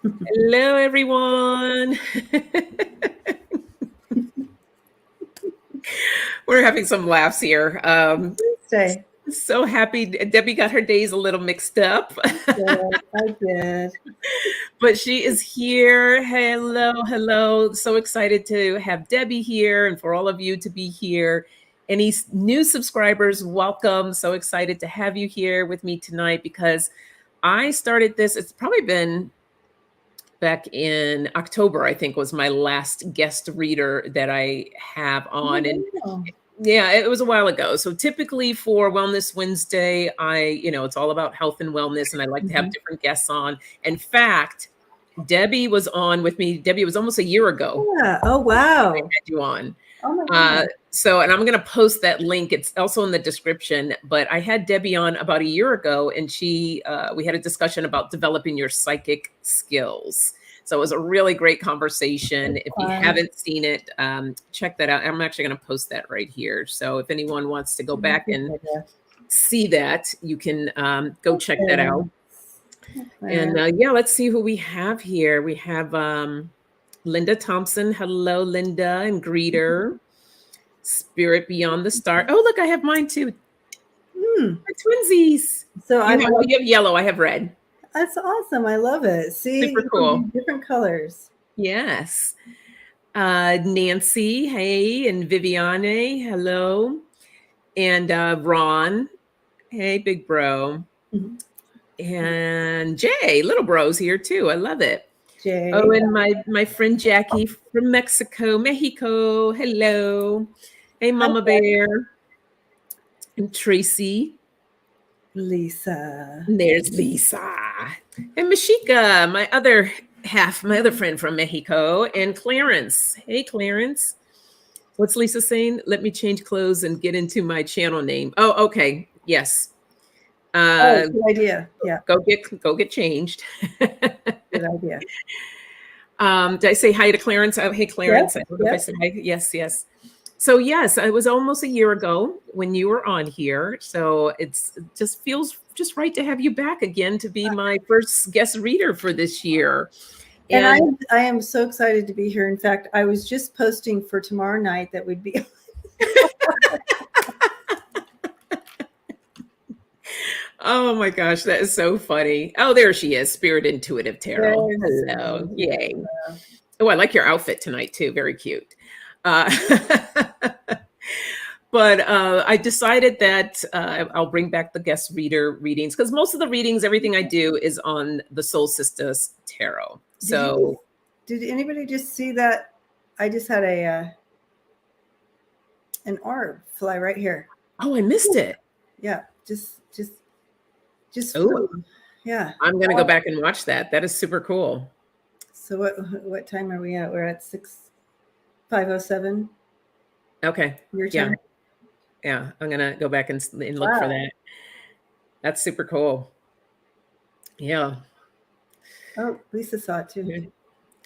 Hello, everyone. We're having some laughs here. Stay. So happy. Debbie got her days a little mixed up, I did. but she is here. Hello, hello. So excited to have Debbie here and for all of you to be here. Any new subscribers, welcome. So excited to have you here with me tonight because I started this. It's probably been back in October, I think was my last guest reader that I have on. And Oh, yeah, it was a while ago. So typically for Wellness Wednesday, it's all about health and wellness, and I like to have mhm. different guests on. In fact, Debbie was on with me. Debbie, it was almost a year ago Yeah. Oh, I wow. had you on. Oh, my Uh, goodness. and I'm going to post that link. It's also in the description. But I had Debbie on about a year ago, and we had a discussion about developing your psychic skills. So it was a really great conversation. If you Fun. haven't seen it, check that out. I'm actually going to post that right here. So if anyone wants to go back and see that, you can go check that out. And yeah, let's see who we have here. We have Linda Thompson. Hello, Linda, and greeter. Spirit Beyond the Star. Oh, look, I have mine too. Hmm. We're twinsies. So You have yellow, I have red. that's awesome. I love it. See, Super you can cool. do different colors. Yes. Nancy, hey, and Viviani, hello. And Ron, hey, big bro. Mhm. And Jay, little bro's here too. I love it. Jay. Oh, and my friend Jackie from Mexico, Mexico. Hello. Hey, Hi, Mama Bear. And Tracy. Lisa. And there's Lisa. And Mashika, my other friend from Mexico. And Clarence. Hey, Clarence. What's Lisa saying? Let me change clothes and get into my channel name. Oh, okay. Yes. Oh, good idea. Yeah, Go get changed. good idea. Did I say hi to Clarence? Oh, hey, Yep. Clarence. I don't know if I Yep. said hi. Yes, yes. So yes, it was almost a year ago when you were on here. So it just feels just right to have you back again to be my first guest reader for this year. And And I am so excited to be here. In fact, I was just posting for tomorrow night that we'd be. oh my gosh, that is so funny. Oh, there she is, Spirit Intuitive Tarot. There's, Hello. Yay. Oh, I like your outfit tonight too. Very cute. Uh, but I decided that I'll bring back the guest reader readings because most of the readings, everything I do is on the Soul Sisters Tarot. So, did anybody just see that? I just had an orb fly right here. oh, I missed it. Yeah, just Oh, flew. Yeah. I'm gonna go back and watch that. That is super cool. So what time are we at? We're at 5:07. Okay. Your Yeah. time. Yeah. I'm gonna go back and look for Wow. that. That's super cool. Yeah. Oh, Lisa saw it too.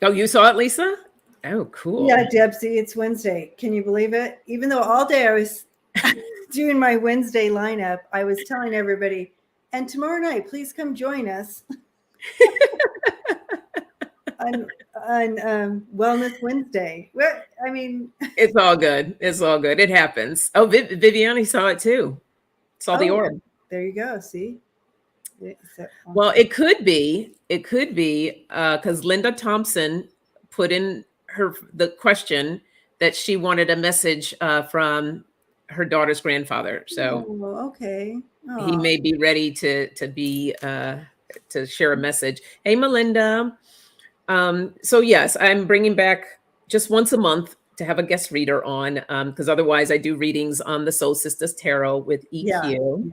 Oh, you saw it, Lisa? Oh, cool. Yeah, Debsy, it's Wednesday. Can you believe it? Even though all day I was doing my Wednesday lineup, I was telling everybody, and tomorrow night, please come join us on Wellness Wednesday. Well, I mean, it's all good. It's all good. It happens. Oh, Viviani saw it too. Saw the orb. There you go. See? Well, it could be because Linda Thompson put in the question that she wanted a message from her daughter's grandfather. So okay. he may be ready to share a message. Hey, Melinda. So yes, I'm bringing back just once a month to have a guest reader on because otherwise I do readings on the Soul Sisters Tarot with EQ.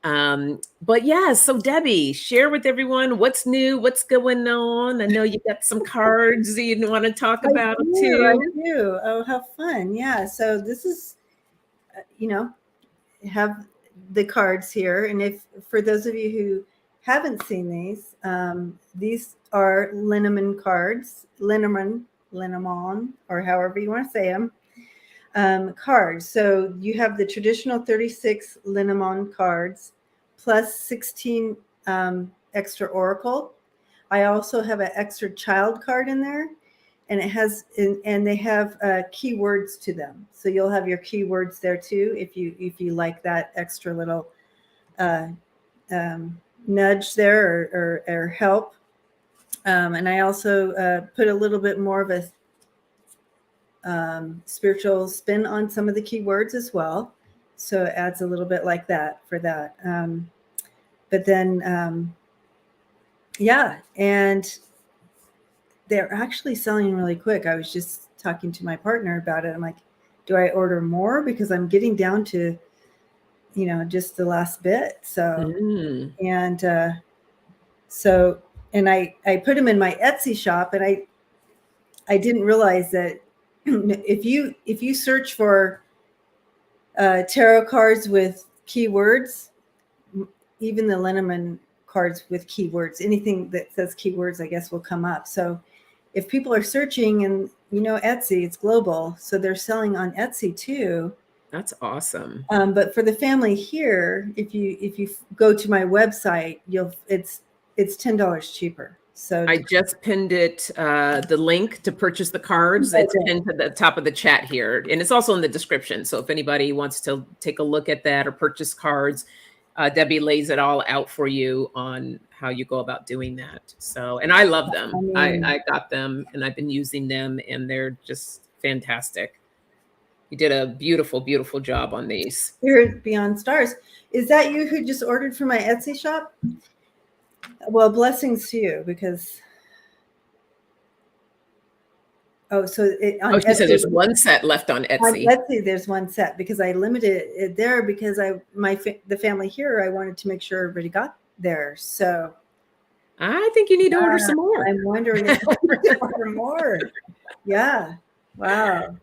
Yeah. But yeah, so Debbie, share with everyone what's new, what's going on. I know you got some cards you want to talk about too. I do. Oh, how fun. Yeah. So this is, have the cards here. And if for those of you who haven't seen these are Linneman cards, Linneman, or however you want to say them. Cards. So you have the traditional 36 Linneman cards plus 16 extra oracle, I also have an extra child card in there, and it has and they have keywords to them. So you'll have your keywords there too if you like that extra little uh, nudge there or help. And I also put a little bit more of a spiritual spin on some of the keywords as well. So it adds a little bit like that for that. But then, yeah, and they're actually selling really quick. I was just talking to my partner about it. I'm like, do I order more? Because I'm getting down to, just the last bit. So, and so, and I put them in my Etsy shop, and I didn't realize that if you search for tarot cards with keywords, even the Lenormand cards with keywords, anything that says keywords, I guess, will come up. So if people are searching, and Etsy, it's global, so they're selling on Etsy too. That's awesome. But for the family here, if you go to my website, it's $10 cheaper. So I just pinned it, the link to purchase the cards. It's pinned to the top of the chat here, and it's also in the description. So if anybody wants to take a look at that or purchase cards, Debbie lays it all out for you on how you go about doing that. So, and I love them. I got them, and I've been using them, and they're just fantastic. You did a beautiful, beautiful job on these. Spirit Beyond Stars. Is that you who just ordered from my Etsy shop? Well, blessings to you, because she said there's one set left on Etsy. On Etsy, there's one set, because I limited it there because the family here, I wanted to make sure everybody got there. So I think you need to order some more. I'm wondering if I need to order more. Yeah. Wow.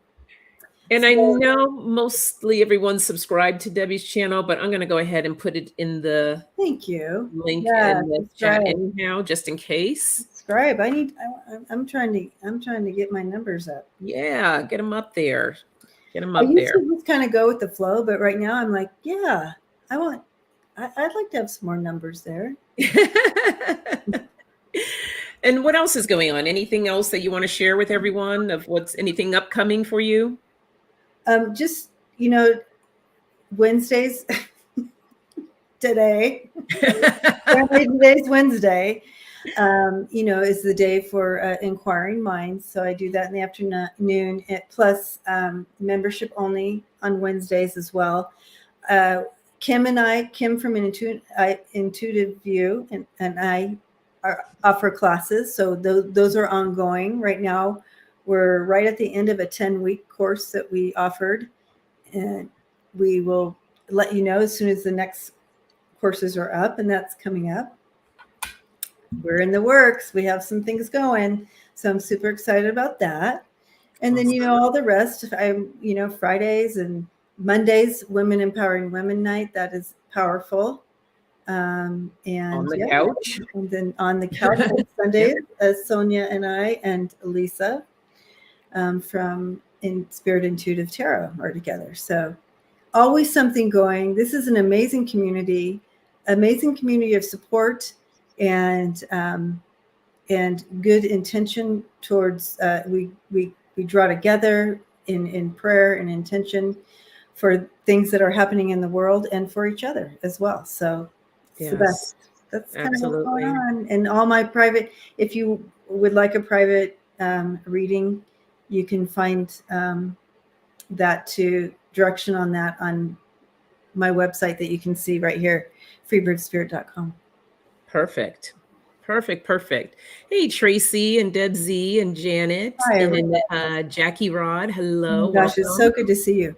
And I know mostly everyone's subscribed to Debbie's channel, but I'm going to go ahead and put it in the link in the chat anyhow, just in case. Subscribe. I'm trying to get my numbers up. Yeah, get them up there. Get them up there. I used to just kind of go with the flow, but right now I'm like, yeah, I'd like to have some more numbers there. And what else is going on? Anything else that you want to share with everyone of anything upcoming for you? Just, Wednesdays today, today's Wednesday, is the day for inquiring minds. So I do that in the afternoon, plus membership only on Wednesdays as well. Kim from Intuitive View and I offer classes. So those are ongoing right now. We're right at the end of a 10-week course that we offered, and we will let you know as soon as the next courses are up, and that's coming up. We're in the works. We have some things going, so I'm super excited about that. And then, all the rest, Fridays and Mondays, Women Empowering Women Night. That is powerful. And on the couch. And then on the couch on Sundays, Sonia and I and Lisa from Spirit Intuitive Tarot are together. So always something going. This is an amazing community of support and good intention towards we draw together in prayer and intention for things that are happening in the world and for each other as well. So it's the best. That's kind of what's going on. And all my private, if you would like a private reading, you can find that direction on that on my website that you can see right here, freebirdspirit.com. Perfect. Hey, Tracy and Deb Z and Janet. Hi, and Jackie Rod. Hello. Oh my gosh, it's so good to see you.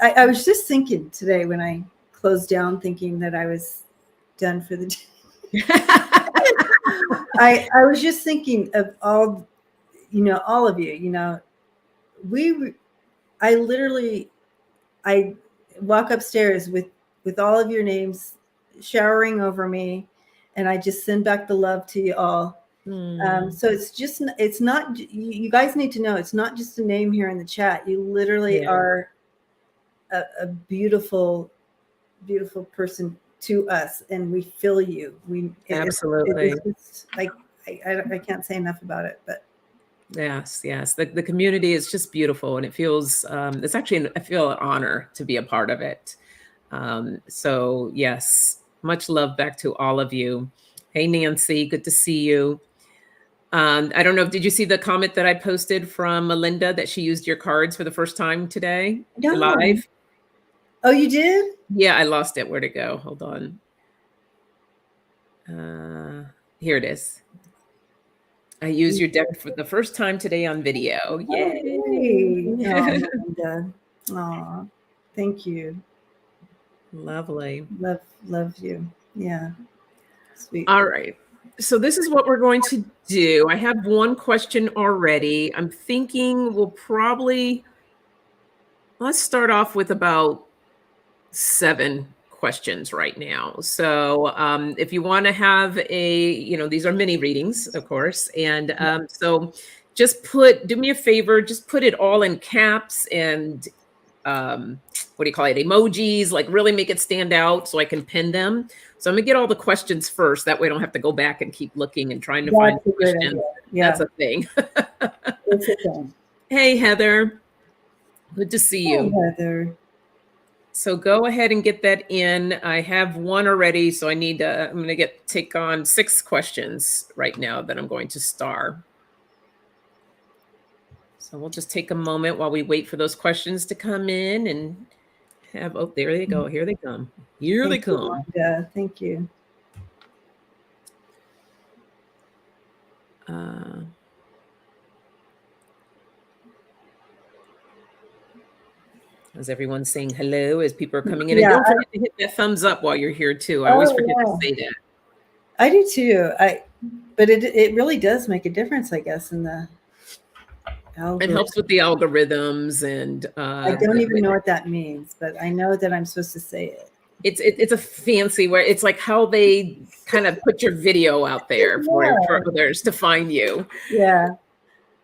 I was just thinking today when I closed down, thinking that I was done for the day. I was just thinking of all of you. I walk upstairs with all of your names showering over me, and I just send back the love to you all. So it's not, you guys need to know, it's not just a name here in the chat. You literally are a beautiful, beautiful person to us, and we feel you. Absolutely. It's like, I can't say enough about it, but yes, yes. The community is just beautiful, and it feels it's actually I feel an honor to be a part of it. So yes, much love back to all of you. Hey Nancy, good to see you. I don't know. Did you see the comment that I posted from Melinda that she used your cards for the first time today no. live? Oh, you did? Yeah, I lost it. Where'd it go? Hold on. Here it is. I used your deck for the first time today on video. Yay! Oh, Melinda. Aw, thank you. Lovely. Love you. Yeah. Sweet. All right. So this is what we're going to do. I have one question already. I'm thinking let's start off with about 7 questions right now. So if you want to have these are mini readings, of course. And so just do me a favor, just put it all in caps and what do you call it, emojis, like really make it stand out so I can pin them. So I'm gonna get all the questions first. That way I don't have to go back and keep looking and trying to find questions. Yeah. That's a thing. It's a thing. Hey, Heather. Good to see you. Hi, Heather. So go ahead and get that in. I have one already, so I'm going to take on 6 questions right now that I'm going to star. So we'll just take a moment while we wait for those questions to come in and there they go. Here they come. Here they come. Yeah, thank you. As everyone's saying hello, as people are coming in. And don't forget to hit that thumbs up while you're here too. I always forget to say that. I do too. But it really does make a difference, I guess, in the algorithm. It helps with the algorithms, and I don't even know what that means, but I know that I'm supposed to say it. It's a fancy where it's like how they kind of put your video out there for others to find you. Yeah.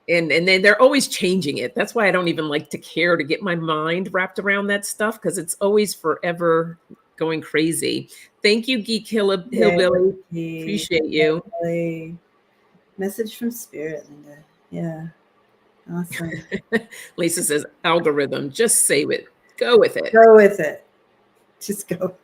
And then they're always changing it. That's why I don't even like to care to get my mind wrapped around that stuff, because it's always forever going crazy. Thank you, Geek Hillbilly. Appreciate you. Message from Spirit, Linda. Yeah. Awesome. Lisa says, algorithm, just say it. Go with it. Go with it. Just go.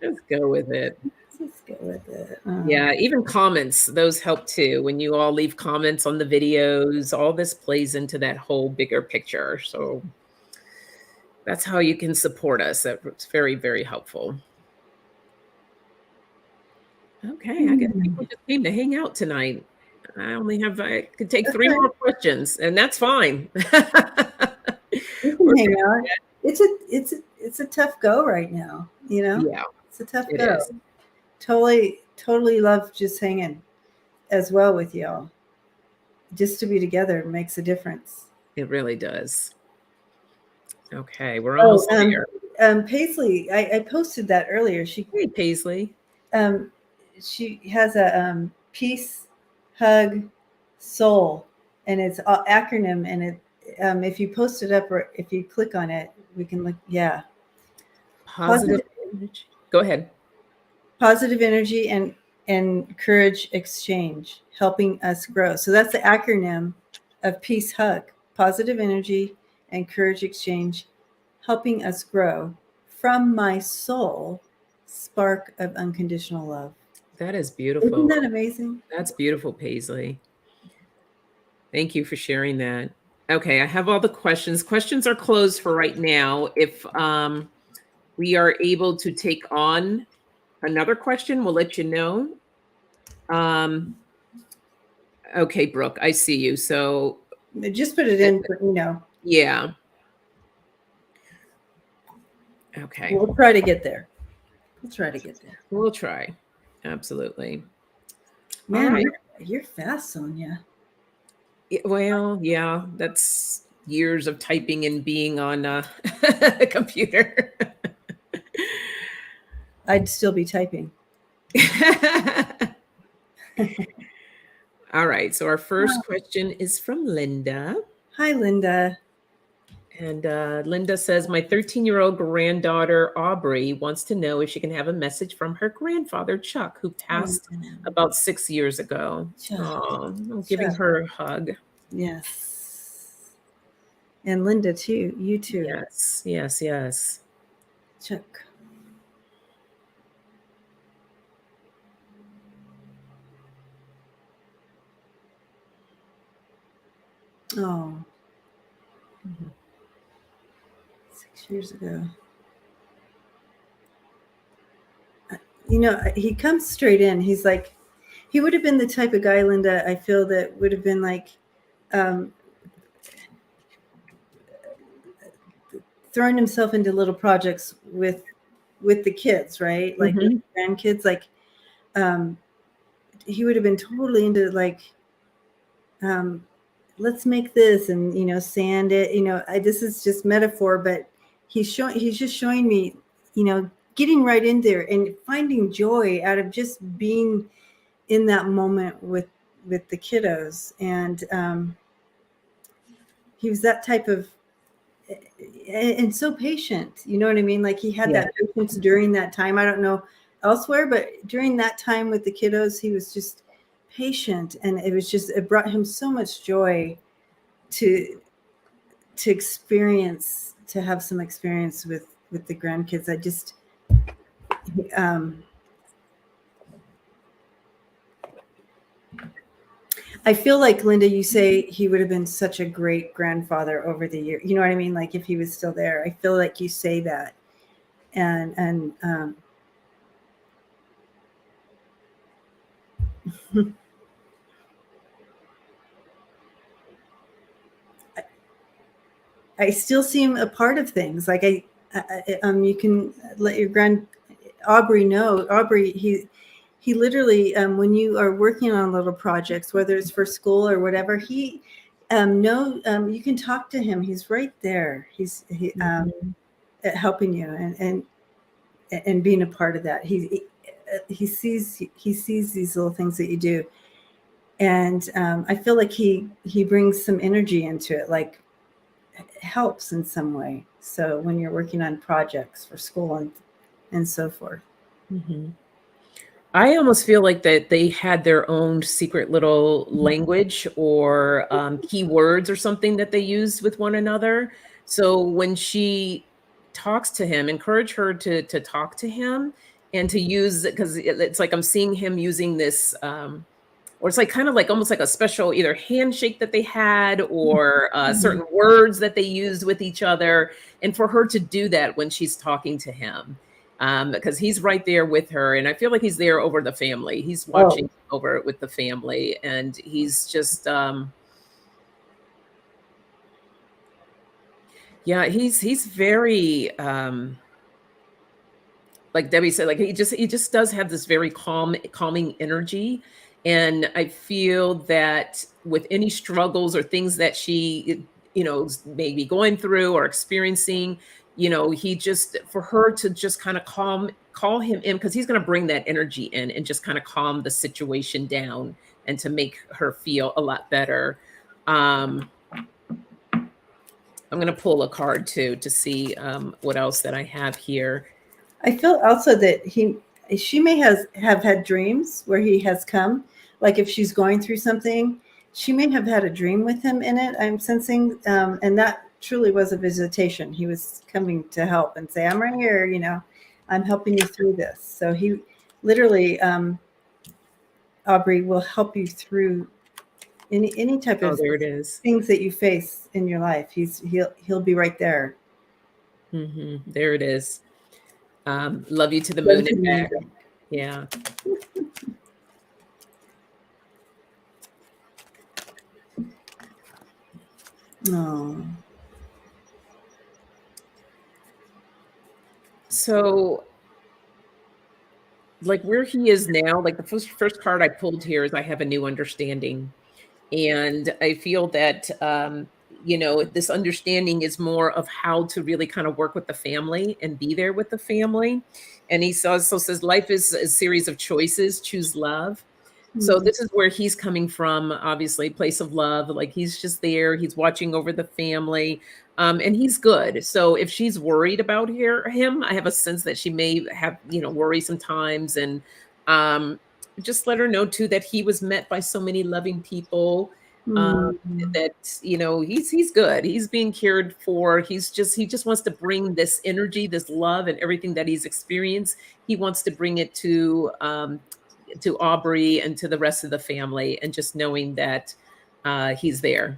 Just go with it. Just go with it. Yeah, even comments, those help too. When you all leave comments on the videos, all this plays into that whole bigger picture. So that's how you can support us. It's very, very helpful. Okay, I guess people just came to hang out tonight. I could take 3 more questions, and that's fine. You can hang out. It's a tough go right now, you know? Yeah. It's a tough go. Totally love just hanging as well with y'all. Just to be together makes a difference. It really does. Okay, we're almost there. Paisley, I posted that earlier. Hey, Paisley. She has a peace, hug, soul, and it's an acronym. And it, if you post it up or if you click on it, we can look. Yeah. Positive energy. Go ahead. Positive energy and courage exchange, helping us grow. So that's the acronym of peace, hug, positive energy and courage exchange, helping us grow from my soul, spark of unconditional love. That is beautiful. Isn't that amazing? That's beautiful, Paisley. Thank you for sharing that. Okay, I have all the questions. Questions are closed for right now. If we are able to take on another question, we'll let you know. Okay, Brooke, I see you. So just put it in, Yeah. Okay. We'll try to get there. We'll try. Absolutely. Man, you're fast, Sonia. Well, yeah, that's years of typing and being on a computer. I'd still be typing. All right. So our first question is from Linda. Hi, Linda. And Linda says, my 13-year-old granddaughter, Aubrey, wants to know if she can have a message from her grandfather, Chuck, who Oh, passed about 6 years ago. Chuck. Oh, I'm giving Chuck. her a hug. Yes. And Linda, too. You too. Yes, yes, yes. Chuck. Oh. 6 years ago. You know, he comes straight in. He's like, he would have been the type of guy, Linda, I feel that would have been like, throwing himself into little projects with the kids, right? Like with grandkids, like he would have been totally into like, let's make this and sand it. This is just metaphor, but he's just showing me, getting right in there and finding joy out of just being in that moment with the kiddos. And he was that type of, and so patient, you know what I mean? Like he had that patience during that time. I don't know elsewhere, but during that time with the kiddos, he was just patient, and it brought him so much joy to experience, to have some experience with the grandkids. I feel like, Linda, you say he would have been such a great grandfather over the year. You know what I mean? Like if he was still there, I feel like you say that. And I still see him a part of things. Like you can let your Aubrey know. Aubrey, he literally, when you are working on little projects, whether it's for school or whatever, you can talk to him. He's right there. He's helping you and being a part of that. He sees these little things that you do, and I feel like he brings some energy into it, like helps in some way. So when you're working on projects for school and so forth. I almost feel like that they had their own secret little language or keywords or something that they used with one another. So when she talks to him, encourage her to talk to him and to use it, because it's like I'm seeing him using this, or it's like kind of like almost like a special either handshake that they had or certain words that they used with each other, and for her to do that when she's talking to him. Because he's right there with her, and I feel like he's there over the family. He's watching over it with the family, and he's just he's very like Debbie said, like he just does have this very calming energy. And I feel that with any struggles or things that she may be going through or experiencing, he just, for her to just kind of call him in, because he's going to bring that energy in and just kind of calm the situation down and to make her feel a lot better. I'm going to pull a card too to see what else that I have here. I feel also that she may have had dreams where he has come. Like if she's going through something, she may have had a dream with him in it, I'm sensing. And that truly was a visitation. He was coming to help and say, I'm right here, I'm helping you through this. So he literally, Aubrey, will help you through any type of there it is. Things that you face in your life. He'll be right there. There it is. Love you to the moon and back. Yeah. Oh. So, like where he is now, like the first card I pulled here is I have a new understanding. And I feel that, this understanding is more of how to really kind of work with the family and be there with the family. And he also says life is a series of choices, choose love. So this is where he's coming from, obviously, place of love. Like he's just there, he's watching over the family, and he's good. So if she's worried about him, I have a sense that she may have, worry sometimes, and um, just let her know too that he was met by so many loving people. Um, Mm. that he's good. He's being cared for. He just wants to bring this energy, this love, and everything that he's experienced. He wants to bring it to Aubrey and to the rest of the family, and just knowing that he's there.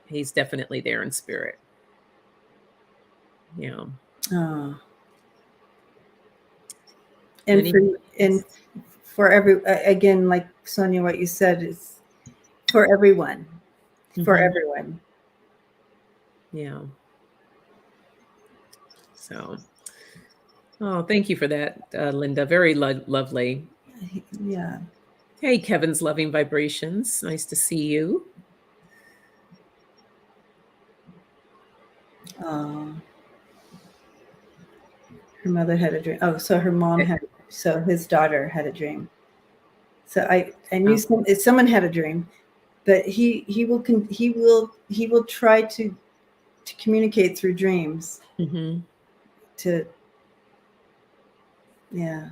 He's definitely there in spirit. Yeah. Oh. Any- And for every again, like Sonia, what you said is for everyone, for Mhm. everyone. Yeah. So, oh, thank you for that, Linda. Very lovely. Yeah. Hey, Kevin's loving vibrations. Nice to see you. Oh. Her mother had a dream. Oh, so her mom had. So his daughter had a dream. So I knew someone had a dream, but he will try to communicate through dreams. Mm-hmm. Yeah.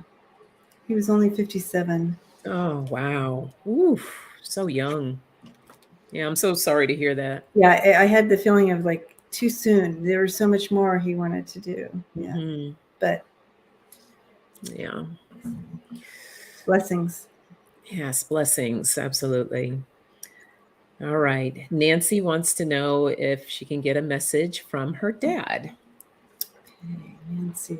He was only 57. Oh, wow. Oof, so young. Yeah, I'm so sorry to hear that. Yeah, I had the feeling of like too soon. There was so much more he wanted to do. Yeah. Mm-hmm. But yeah. Blessings. Yes, blessings. Absolutely. All right. Nancy wants to know if she can get a message from her dad. Okay, Nancy.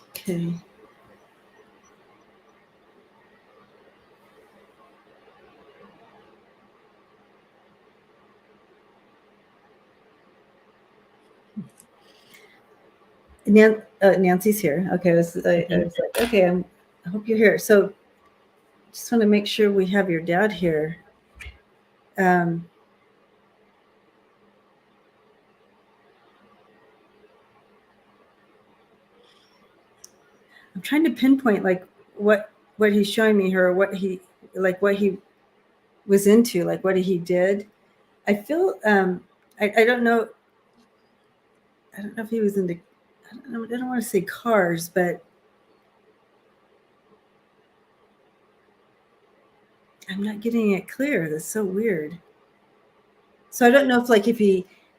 Okay. Nancy's here. Okay, I was like, okay, I hope you're here. So, just want to make sure we have your dad here. I'm trying to pinpoint like what he's showing me here, what he was into, like what he did. I feel I don't know. I don't know if he was into. I don't want to say cars, but I'm not getting it clear. That's so weird. So I don't know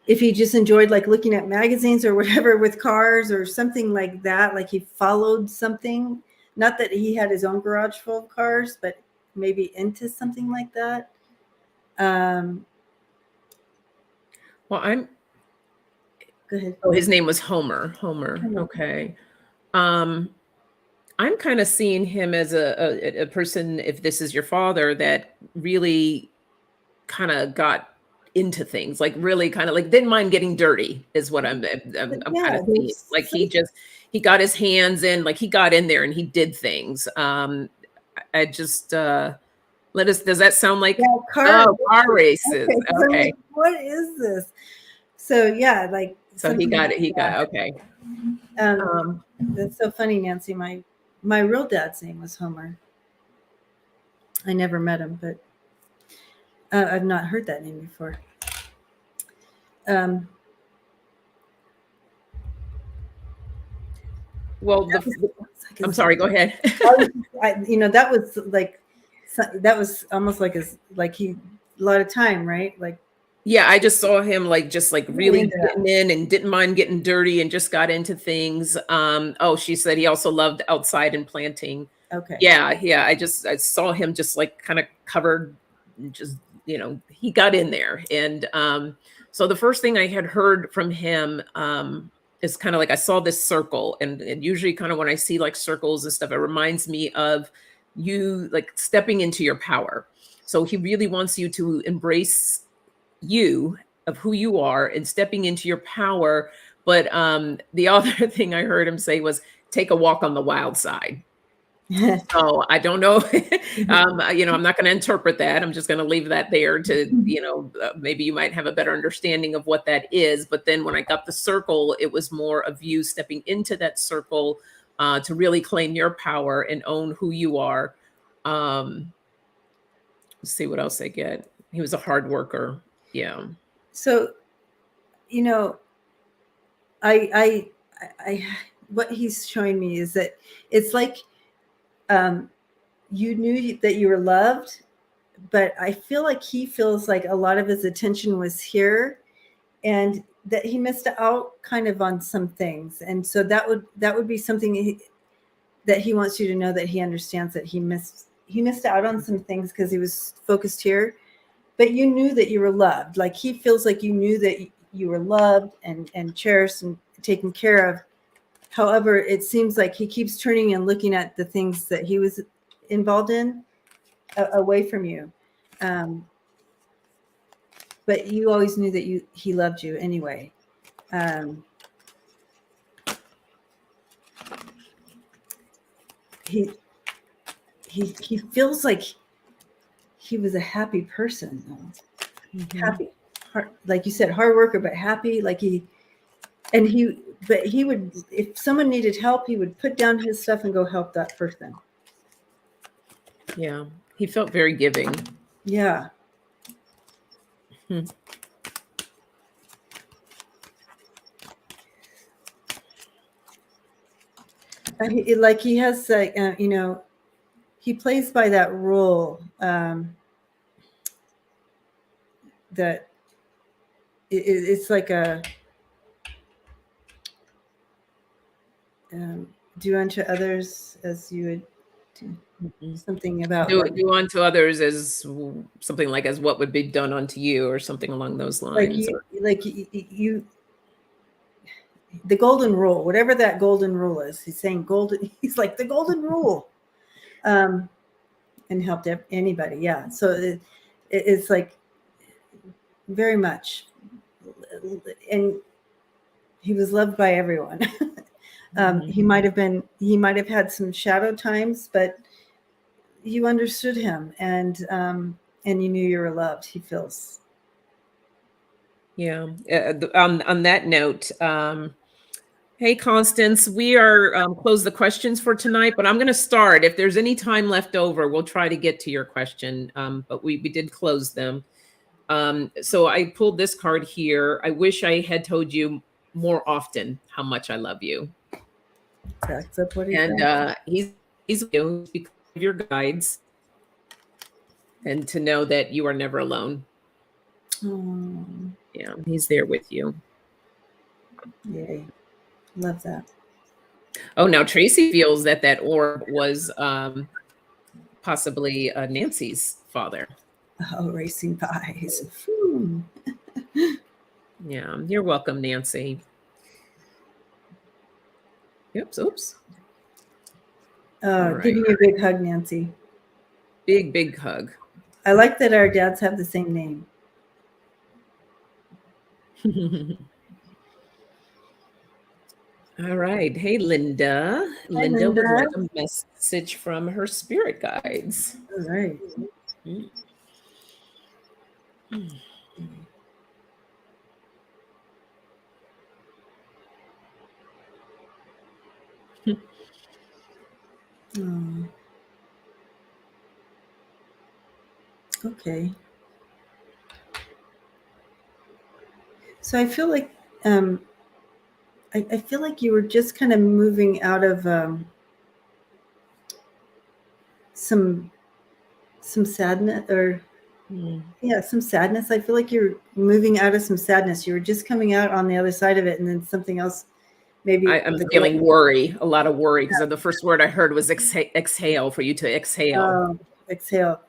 if he just enjoyed like looking at magazines or whatever with cars or something like that. Like he followed something. Not that he had his own garage full of cars, but maybe into something like that. Well, Go ahead. Oh, his name was Homer. Homer. Okay. I'm kind of seeing him as a person, if this is your father, that really kind of got into things, like really kind of like didn't mind getting dirty is what I'm kind of seeing. Like he got his hands in, like he got in there and he did things. I just does that sound like car races? Okay. Like, what is this? So yeah, like so he got it. Okay. That's so funny, Nancy. My real dad's name was Homer. I never met him, but I've not heard that name before. Well, I'm sorry. Go ahead. That was almost like a lot of time, right? Like, yeah, I just saw him just really getting in and didn't mind getting dirty and just got into things. Oh, she said he also loved outside and planting. Okay. Yeah. I saw him just like kind of covered, just, he got in there. And so the first thing I had heard from him is kind of like I saw this circle. And usually kind of when I see like circles and stuff, it reminds me of you like stepping into your power. So he really wants you to embrace you of who you are and stepping into your power. But the other thing I heard him say was take a walk on the wild side. So I don't know. I'm not going to interpret that. I'm just going to leave that there to, maybe you might have a better understanding of what that is. But then when I got the circle, it was more of you stepping into that circle to really claim your power and own who you are. Let's see what else I get. He was a hard worker. Yeah. So, I what he's showing me is that it's like you knew that you were loved, but I feel like he feels like a lot of his attention was here, and that he missed out kind of on some things, and so that would be something that he wants you to know, that he understands that he missed out on some things because he was focused here, but you knew that you were loved. Like he feels like you knew that you were loved and cherished and taken care of. However, it seems like he keeps turning and looking at the things that he was involved in away from you. But you always knew that he loved you anyway. He feels like he was a happy person, though. Mm-hmm. Happy, like you said, hard worker, but happy. Like he would, if someone needed help, he would put down his stuff and go help that person. Yeah, he felt very giving. Yeah. Like he has, he plays by that rule that it's like a do unto others as you would do. Something about do unto others as something like as what would be done unto you, or something along those lines. Like you the golden rule, whatever that golden rule is. He's saying golden. He's like the golden rule, and helped anybody. Yeah. So it's like very much, and he was loved by everyone. He might have had some shadow times, but you understood him, and you knew you were loved. He feels. Yeah. On that note, hey, Constance, we are close the questions for tonight, but I'm going to start. If there's any time left over, we'll try to get to your question, but we did close them. So I pulled this card here. I wish I had told you more often how much I love you. That's what he and said. He's because of your guides, and to know that you are never alone. Yeah, he's there with you. Yay. Love that. Oh, now Tracy feels that orb was possibly Nancy's father. Oh, racing pies. Yeah, you're welcome, Nancy. Oops. Give me a big hug, Nancy. Big hug. I like that our dads have the same name. All right. Hey, Linda. Hi, Linda would like a message from her spirit guides. All right. Okay. So I feel like I feel like you were just kind of moving out of some sadness, or some sadness. I feel like you're moving out of some sadness. You were just coming out on the other side of it, and then something else. Maybe I'm feeling worry, a lot of worry, because the first word I heard was exhale, for you to exhale. Exhale.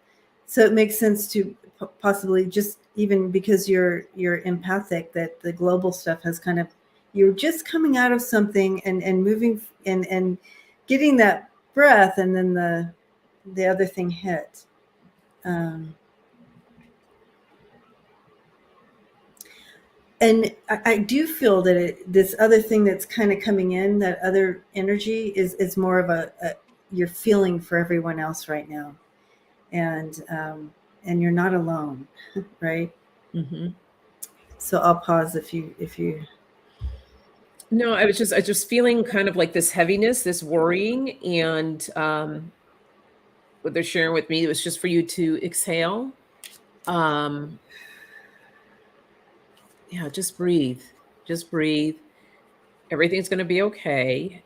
So it makes sense to possibly, just even because you're empathic, that the global stuff has kind of, you're just coming out of something and moving and getting that breath, and then the other thing hit. And I do feel that this other thing that's kind of coming in, that other energy is more of you're feeling for everyone else right now, and you're not alone, right? Mm-hmm. So I'll pause if you. No, I just feeling kind of like this heaviness, this worrying, and what they're sharing with me was just for you to exhale. Um, yeah, just breathe. Just breathe. Everything's going to be okay.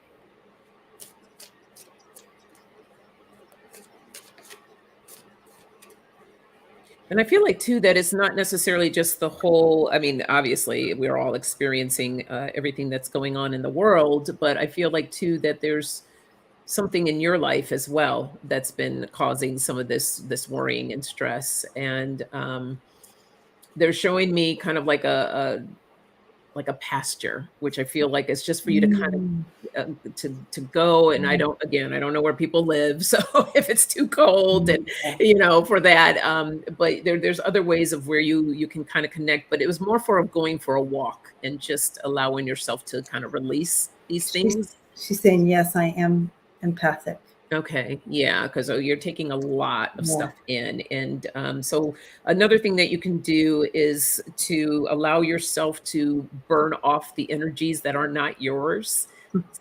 And I feel like too that it's not necessarily just the whole. I mean, obviously, we're all experiencing everything that's going on in the world, but I feel like too that there's something in your life as well that's been causing some of this worrying and stress. And they're showing me kind of like a pasture, which I feel like it's just for you to kind of Mm, to go. And I don't know where people live, so if it's too cold and yeah. for that, but there's other ways of where you can kind of connect. But it was more for going for a walk and just allowing yourself to kind of release these things. She's saying yes, I am empathic. Okay, yeah, because you're taking a lot of Yeah. stuff in, and so another thing that you can do is to allow yourself to burn off the energies that are not yours,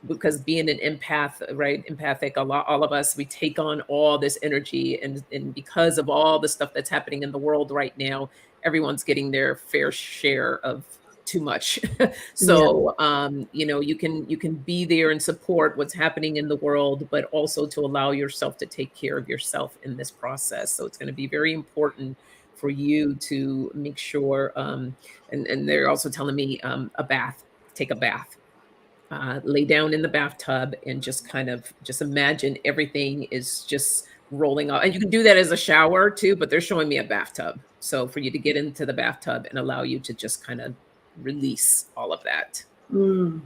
because being an empath, right, empathic, a lot, all of us, we take on all this energy, and because of all the stuff that's happening in the world right now, everyone's getting their fair share of too much. Yeah. So you can be there and support what's happening in the world, but also to allow yourself to take care of yourself in this process. So it's going to be very important for you to make sure, and they're also telling me a bath, take a bath, lay down in the bathtub and just kind of just imagine everything is just rolling off. And you can do that as a shower too, but they're showing me a bathtub. So for you to get into the bathtub and allow you to just kind of release all of that. Mm.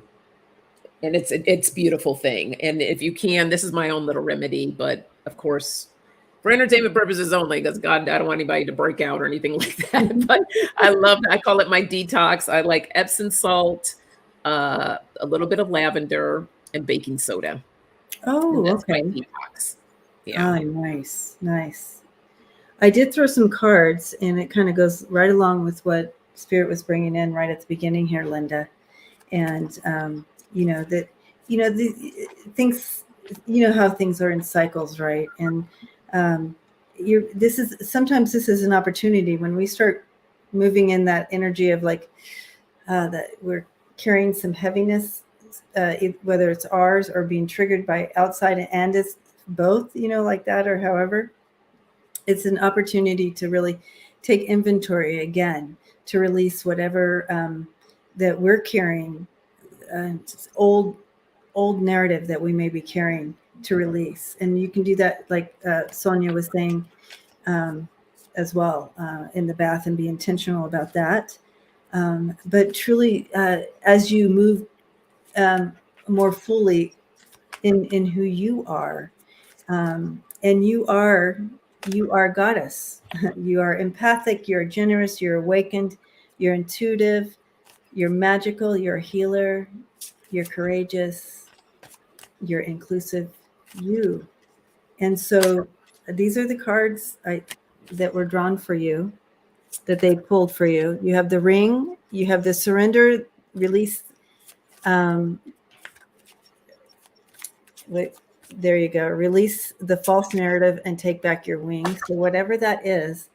And it's a beautiful thing. And if you can, this is my own little remedy, but of course, for entertainment purposes only, because God, I don't want anybody to break out or anything like that. But I call it my detox. I like Epsom salt, a little bit of lavender, and baking soda. And Oh, that's my okay. detox. Yeah. Ah, nice, nice. I did throw some cards, and it kind of goes right along with what Spirit was bringing in right at the beginning here, Linda. And that the things, how things are in cycles, right? And this is an opportunity when we start moving in that energy of like that we're carrying some heaviness, whether it's ours or being triggered by outside, and it's both, like that, or however. It's an opportunity to really take inventory again, to release whatever that we're carrying, old narrative that we may be carrying, to release. And you can do that, like Sonia was saying, as well, in the bath, and be intentional about that. But truly, as you move more fully in who you are, and you are goddess. You are empathic, you're generous, you're awakened, you're intuitive, you're magical, you're a healer, you're courageous, you're inclusive, you. And so these are the cards that were drawn for you, that they pulled for you. You have the ring, you have the surrender, release. There you go. Release the false narrative and take back your wings. So whatever that is,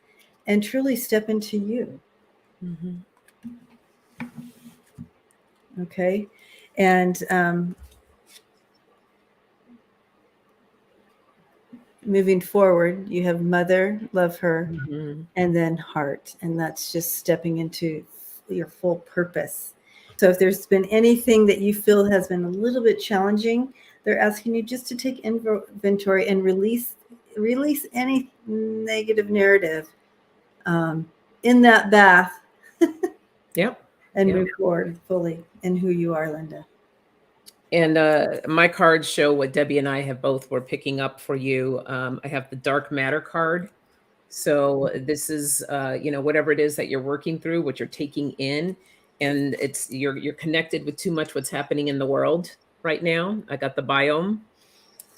and truly step into you. Mm-hmm. Okay. And moving forward, you have mother, love her, Mm-hmm. and then heart. And that's just stepping into your full purpose. So if there's been anything that you feel has been a little bit challenging, they're asking you just to take inventory and release any negative narrative in that bath. Yep. And Yep. move forward fully in who you are, Linda. And my cards show what Debbie and I have both were picking up for you. I have the dark matter card. So this is, whatever it is that you're working through, what you're taking in, and you're connected with too much what's happening in the world right now. I got the biome.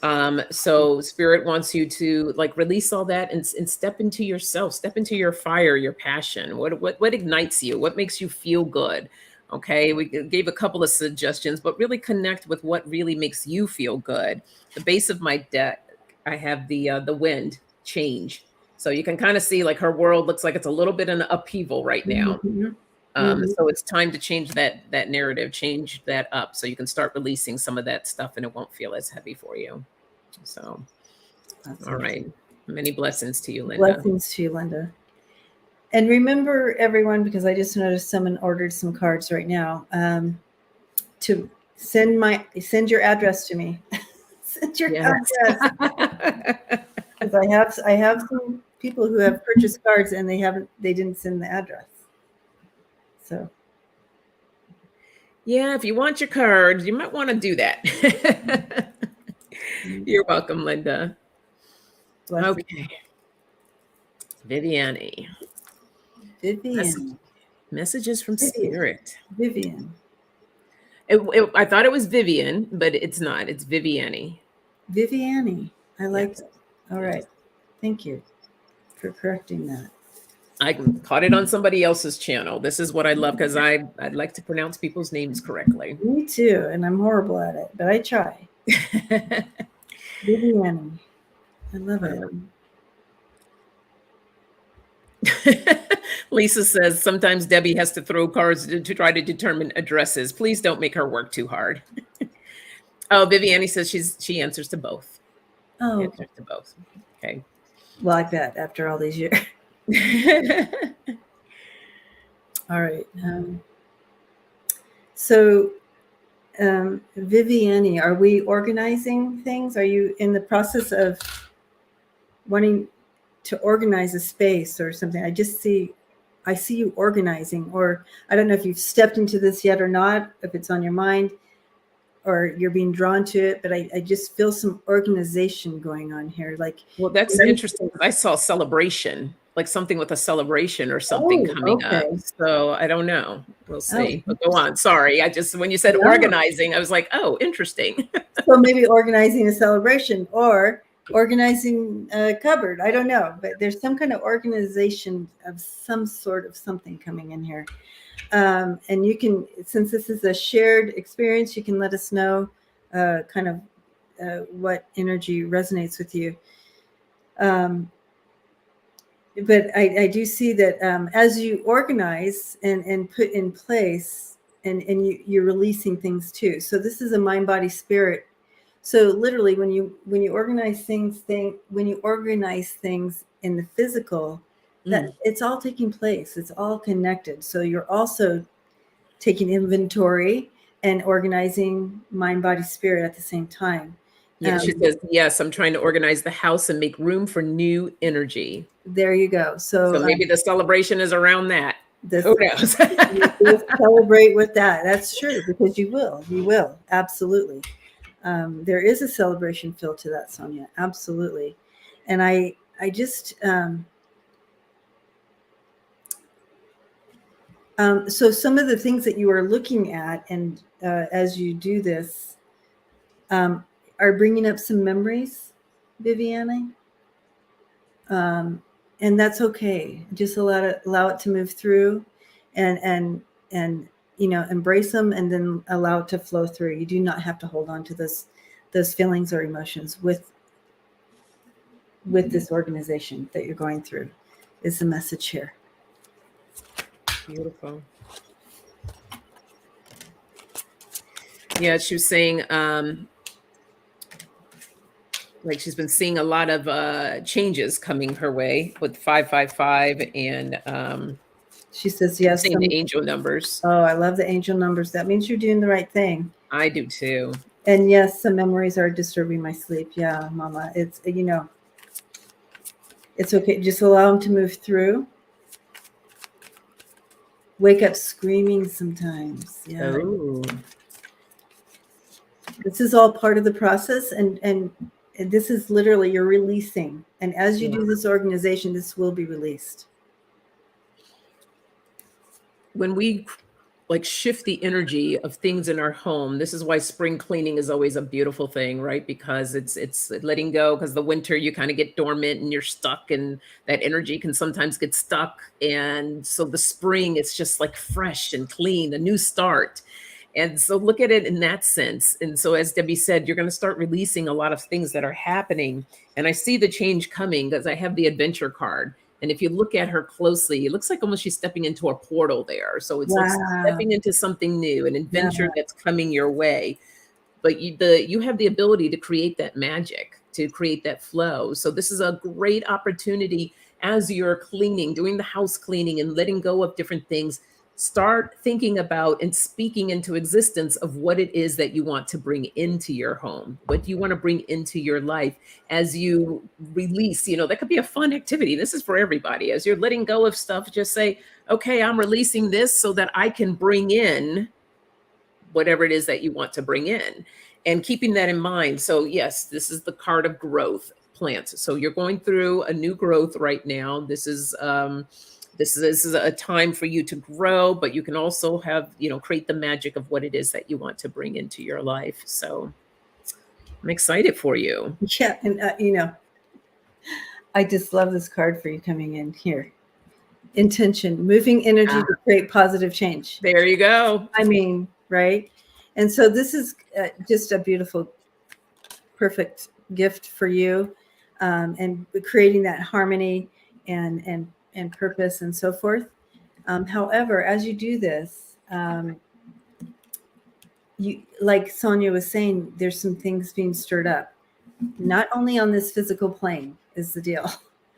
So spirit wants you to like release all that and step into yourself, step into your fire, your passion. What ignites you? What makes you feel good? Okay, we gave a couple of suggestions, but really connect with what really makes you feel good. The base of my deck, I have the wind change. So you can kind of see like her world looks like it's a little bit in upheaval right now. Mhm. Mhm. So it's time to change that narrative, change that up, so you can start releasing some of that stuff, and it won't feel as heavy for you. So, all Awesome. right, many blessings to you, Linda. Blessings to you, Linda. And remember, everyone, because I just noticed someone ordered some cards right now, to send your address to me. Send your Yes. address, because I have some people who have purchased cards and they didn't send the address. So Yeah, if you want your cards, you might want to do that. You're welcome, Linda. blessings. Okay, Viviani. Vivian. Messages from Vivian. Spirit. Vivian. I thought it was Vivian, but it's not. It's Viviani. Viviani. I like Yes. it. All Yes. right. Thank you for correcting that. I caught it on somebody else's channel. This is what I love because I'd like to pronounce people's names correctly. Me too, and I'm horrible at it, but I try. Viviani. I love it. Lisa says sometimes Debbie has to throw cards to try to determine addresses. Please don't make her work too hard. Oh, Viviani says she answers to both. Oh, Answers to both. Okay. like that after all these years. All right. So, Viviani, are we organizing things? Are you in the process of wanting to organize a space or something? I see you organizing, or I don't know if you've stepped into this yet or not, if it's on your mind or you're being drawn to it, but I just feel some organization going on here. Like, well, that's interesting. I saw celebration, like something with a celebration or something coming up. okay. So I don't know. We'll see. Oh, But go on. Sorry. When you said no. organizing, I was like, oh, interesting. So maybe organizing a celebration or organizing a cupboard. I don't know, but there's some kind of organization of some sort of something coming in here. And you can, since this is a shared experience, you can let us know kind of what energy resonates with you. But I do see that as you organize and put in place, and you're releasing things too. So this is a mind, body, spirit. So literally, when you organize things in the physical, that it's all taking place. It's all connected. So you're also taking inventory and organizing mind, body, spirit at the same time. Yeah, she says, yes, I'm trying to organize the house and make room for new energy. There you go. So maybe the celebration is around that. Who knows? You celebrate with that. That's true, because you will. Absolutely. There is a celebration feel to that, Sonia. Absolutely. And I just, so some of the things that you are looking at, and as you do this, are bringing up some memories, Viviani. And that's okay. Just allow it to move through, and embrace them, and then allow it to flow through. You do not have to hold on to those feelings or emotions with this organization that you're going through, is the message here. Beautiful. Yeah, she was saying, like she's been seeing a lot of changes coming her way with 555, and she says yes. Seeing the angel numbers. Oh, I love the angel numbers. That means you're doing the right thing. I do too. And yes, some memories are disturbing my sleep. Yeah, Mama, it's it's okay. Just allow them to move through. Wake up screaming sometimes. Yeah. Oh. This is all part of the process, and this is literally you're releasing. And as you do this organization, this will be released. When we like shift the energy of things in our home. This is why spring cleaning is always a beautiful thing, right? Because it's letting go, because the winter you kind of get dormant and you're stuck, and that energy can sometimes get stuck. And so the spring, it's just like fresh and clean, a new start. And so look at it in that sense. And so as Debbie said, you're going to start releasing a lot of things that are happening. And I see the change coming because I have the adventure card. And if you look at her closely, it looks like almost she's stepping into a portal there. So it's like Wow. stepping into something new, an Yeah. adventure that's coming your way. But you have the ability to create that magic, to create that flow. So this is a great opportunity as you're cleaning, doing the house cleaning and letting go of different things. Start thinking about and speaking into existence of what it is that you want to bring into your home, what do you want to bring into your life as you release. That could be a fun activity. This is for everybody. As you're letting go of stuff, just say, okay, I'm releasing this so that I can bring in whatever it is that you want to bring in, and keeping that in mind. So yes, this is the card of growth plants. So you're going through a new growth right now. This is a time for you to grow, but you can also have, create the magic of what it is that you want to bring into your life. So I'm excited for you. Yeah. And, I just love this card for you coming in here. Intention, moving energy to create positive change. There you go. I mean, right? And so this is just a beautiful, perfect gift for you, and creating that harmony and purpose and so forth. However, as you do this, you, like Sonia was saying, there's some things being stirred up. Not only on this physical plane is the deal.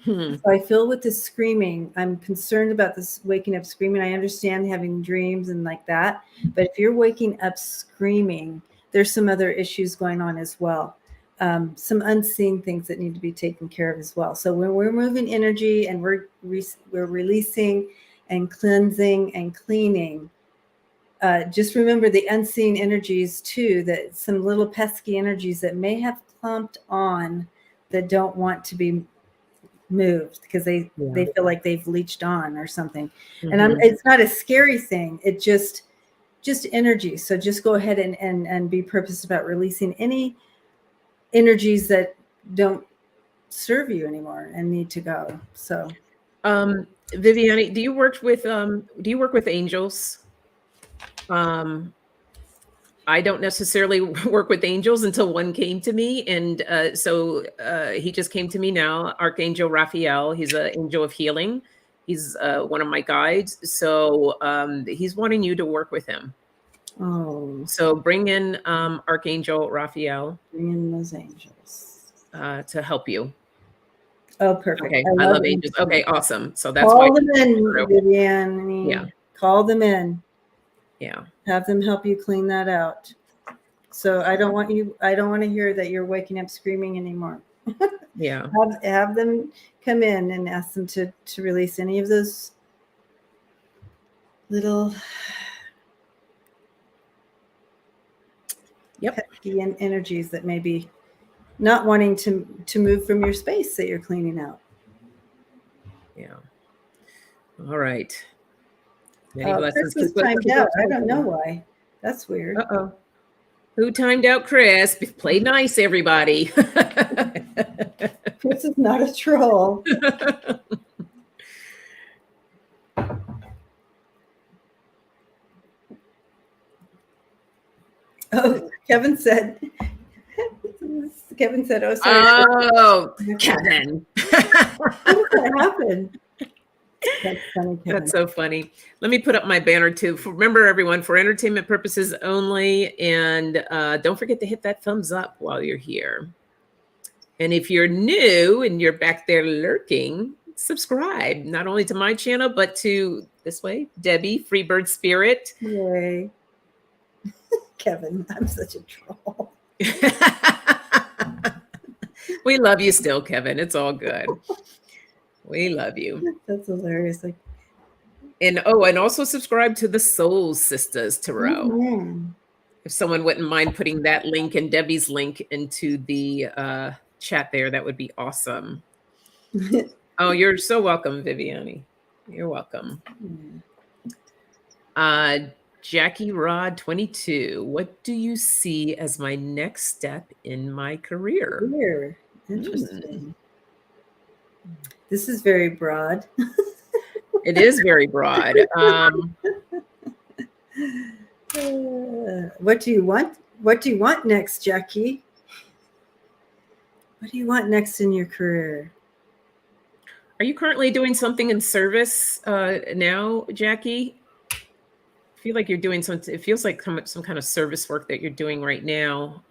So I feel with the screaming, I'm concerned about this waking up screaming. I understand having dreams and like that, but if you're waking up screaming, there's some other issues going on as well. Some unseen things that need to be taken care of as well. So when we're moving energy and we're releasing and cleansing and cleaning, just remember the unseen energies too, that some little pesky energies that may have clumped on that don't want to be moved because they feel like they've leached on or something. And it's not a scary thing. It just energy. So just go ahead and be purpose about releasing any energies that don't serve you anymore and need to go. So Viviani, do you work with angels? I don't necessarily work with angels until one came to me. And so he just came to me now, Archangel Raphael. He's an angel of healing. He's one of my guides. So he's wanting you to work with him. Oh. So bring in Archangel Raphael. Bring in those angels. To help you. Oh, perfect. Okay, I love angels. Okay, awesome. So that's call them in, Viviani. Yeah. Call them in. Yeah. Have them help you clean that out. So I don't want to hear that you're waking up screaming anymore. Yeah. Have them come in and ask them to release any of those little pesky energies that may be not wanting to move from your space that you're cleaning out. Yeah. All right. Chris was timed out. I don't know why. That's weird. Uh-oh. Who timed out Chris? Play nice, everybody. Chris is not a troll. Oh, Kevin said, oh, sorry. Oh, Kevin. How did that happen? That's funny, Kevin. That's so funny. Let me put up my banner too. Remember, everyone, for entertainment purposes only. And don't forget to hit that thumbs up while you're here. And if you're new and you're back there lurking, subscribe, not only to my channel, but to this way, Debbie, Freebird Spirit. Yay. Kevin, I'm such a troll. We love you still, Kevin. It's all good. We love you. That's hilarious. And also subscribe to the Soul Sisters Tarot. Mm-hmm. If someone wouldn't mind putting that link and Debbie's link into the chat there, that would be awesome. Oh, you're so welcome, Viviani. You're welcome. Jackie Rod 22. What do you see as my next step in my career? Here, Hmm. interesting. This is very broad. It is very broad. What do you want? What do you want next, Jackie? What do you want next in your career? Are you currently doing something in service now, Jackie? I feel like you're doing some. It feels like some kind of service work that you're doing right now.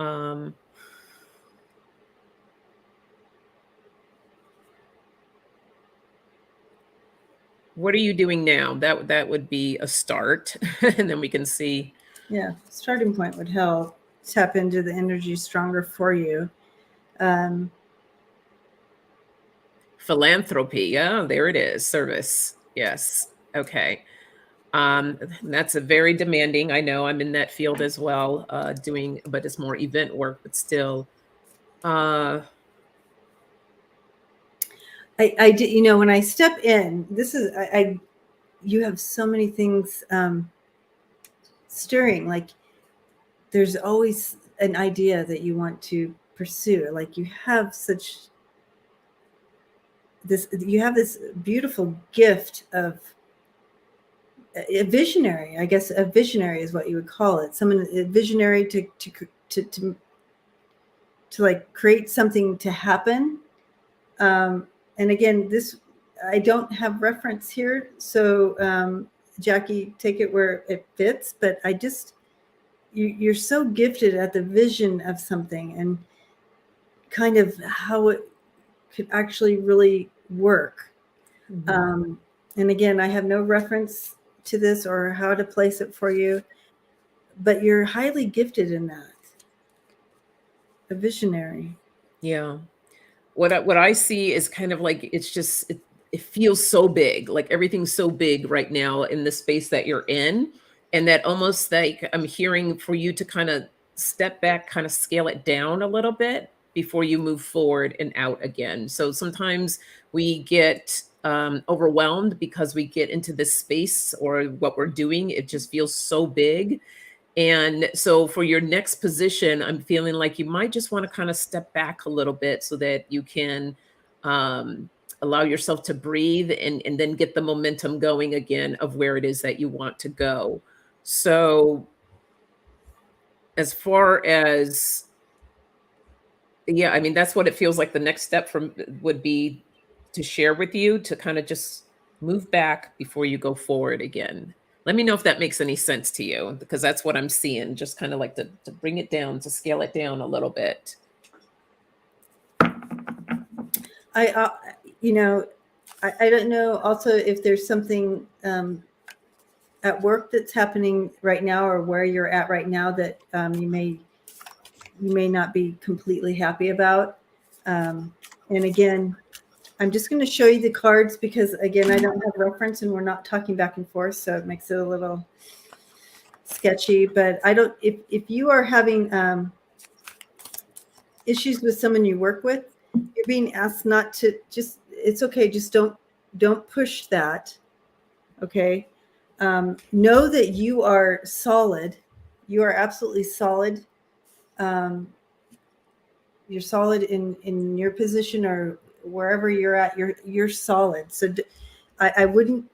What are you doing now? That would be a start, and then we can see. Yeah, starting point would help tap into the energy stronger for you. Philanthropy. Yeah, there it is. Service. Yes. Okay. That's a very demanding. I know I'm in that field as well, doing, but it's more event work, but still. Uh, I did, you know, when I step in, this is, you have so many things stirring. Like there's always an idea that you want to pursue. Like you have this beautiful gift of a visionary. I guess a visionary is what you would call it. Someone a visionary to like create something to happen. And again, this I don't have reference here, so Jackie, take it where it fits. But I just you're so gifted at the vision of something and kind of how it could actually really work. And again, I have no reference to this or how to place it for you, but you're highly gifted in that. A visionary. yeah. What I see is kind of like it's just it feels so big, like everything's so big right now in the space that you're in, and that almost like I'm hearing for you to kind of step back, kind of scale it down a little bit before you move forward and out again. So sometimes we get overwhelmed because we get into this space or what we're doing, it just feels so big. And so for your next position, I'm feeling like you might just want to kind of step back a little bit so that you can um, allow yourself to breathe and then get the momentum going again of where it is that you want to go. So as far as, yeah, I mean, that's what it feels like the next step from would be to share with you to kind of just move back before you go forward again. Let me know if that makes any sense to you, because that's what I'm seeing, just kind of like to bring it down, to scale it down a little bit. I you know, I don't know also if there's something at work that's happening right now or where you're at right now that you may not be completely happy about. And again, I'm just going to show you the cards because again, I don't have reference and we're not talking back and forth, so it makes it a little sketchy. But I don't. If you are having issues with someone you work with, you're being asked not to. Just it's okay. Just don't push that. Okay. Know that you are solid. You are absolutely solid. You're solid in your position or wherever you're at. You're solid. So I wouldn't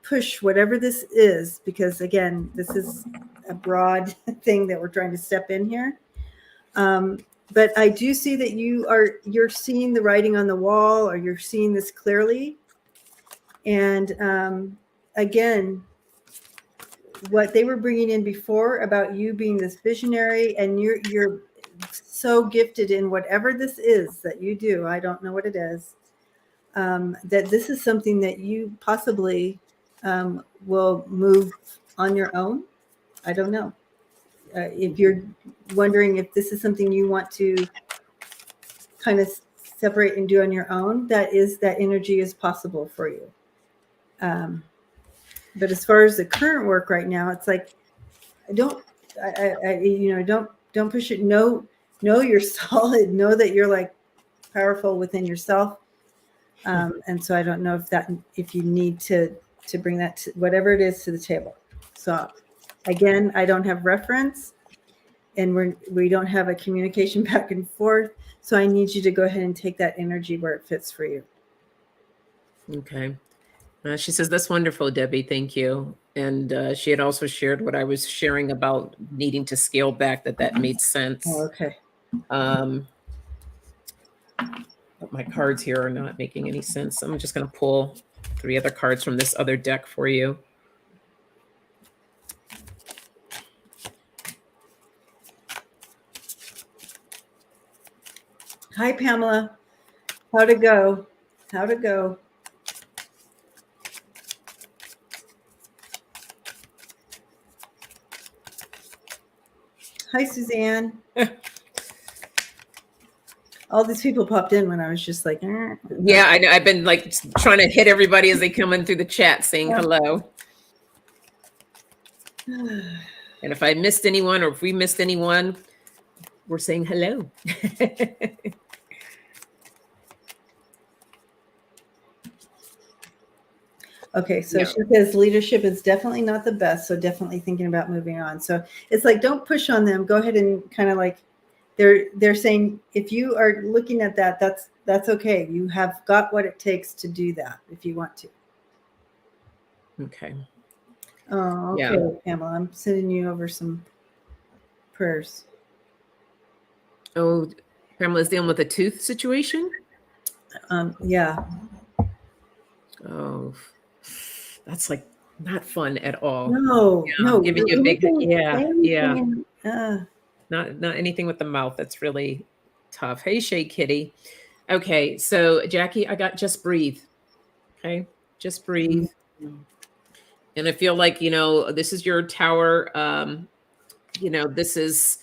push whatever this is because again, this is a broad thing that we're trying to step in here. But I do see that you're seeing the writing on the wall or you're seeing this clearly. And again, what they were bringing in before about you being this visionary and you're so gifted in whatever this is that you do. I don't know what it is. That this is something that you possibly will move on your own. I don't know. If you're wondering if this is something you want to kind of separate and do on your own, that energy is possible for you. But as far as the current work right now, it's like don't push it. Know you're solid. Know that you're like powerful within yourself. And so I don't know if you need to bring that to whatever it is to the table. So Again, I don't have reference, and we don't have a communication back and forth. So I need you to go ahead and take that energy where it fits for you. Okay. She says, that's wonderful, Debbie. Thank you. And she had also shared what I was sharing about needing to scale back, that made sense. Oh, okay. But my cards here are not making any sense. I'm just going to pull 3 other cards from this other deck for you. Hi, Pamela. How'd it go? How'd it go? Hi, Suzanne. All these people popped in when I was just like, yeah, I know. I've been like trying to hit everybody as they come in through the chat saying hello. And if I missed anyone, or if we missed anyone, we're saying hello. Okay, so she says leadership is definitely not the best, so definitely thinking about moving on. So it's like, don't push on them. Go ahead and kind of like, they're saying, if you are looking at that, that's okay. You have got what it takes to do that if you want to. Okay. Oh, okay, yeah. Pamela, I'm sending you over some prayers. Oh, Pamela's dealing with a tooth situation? Yeah. Oh, that's like not fun at all. No, no. I'm giving you a big, anything, not anything with the mouth. That's really tough. Hey, Shay Kitty. Okay, so Jackie, I got just breathe. Okay, just breathe. Mm-hmm. And I feel like, this is your tower. This is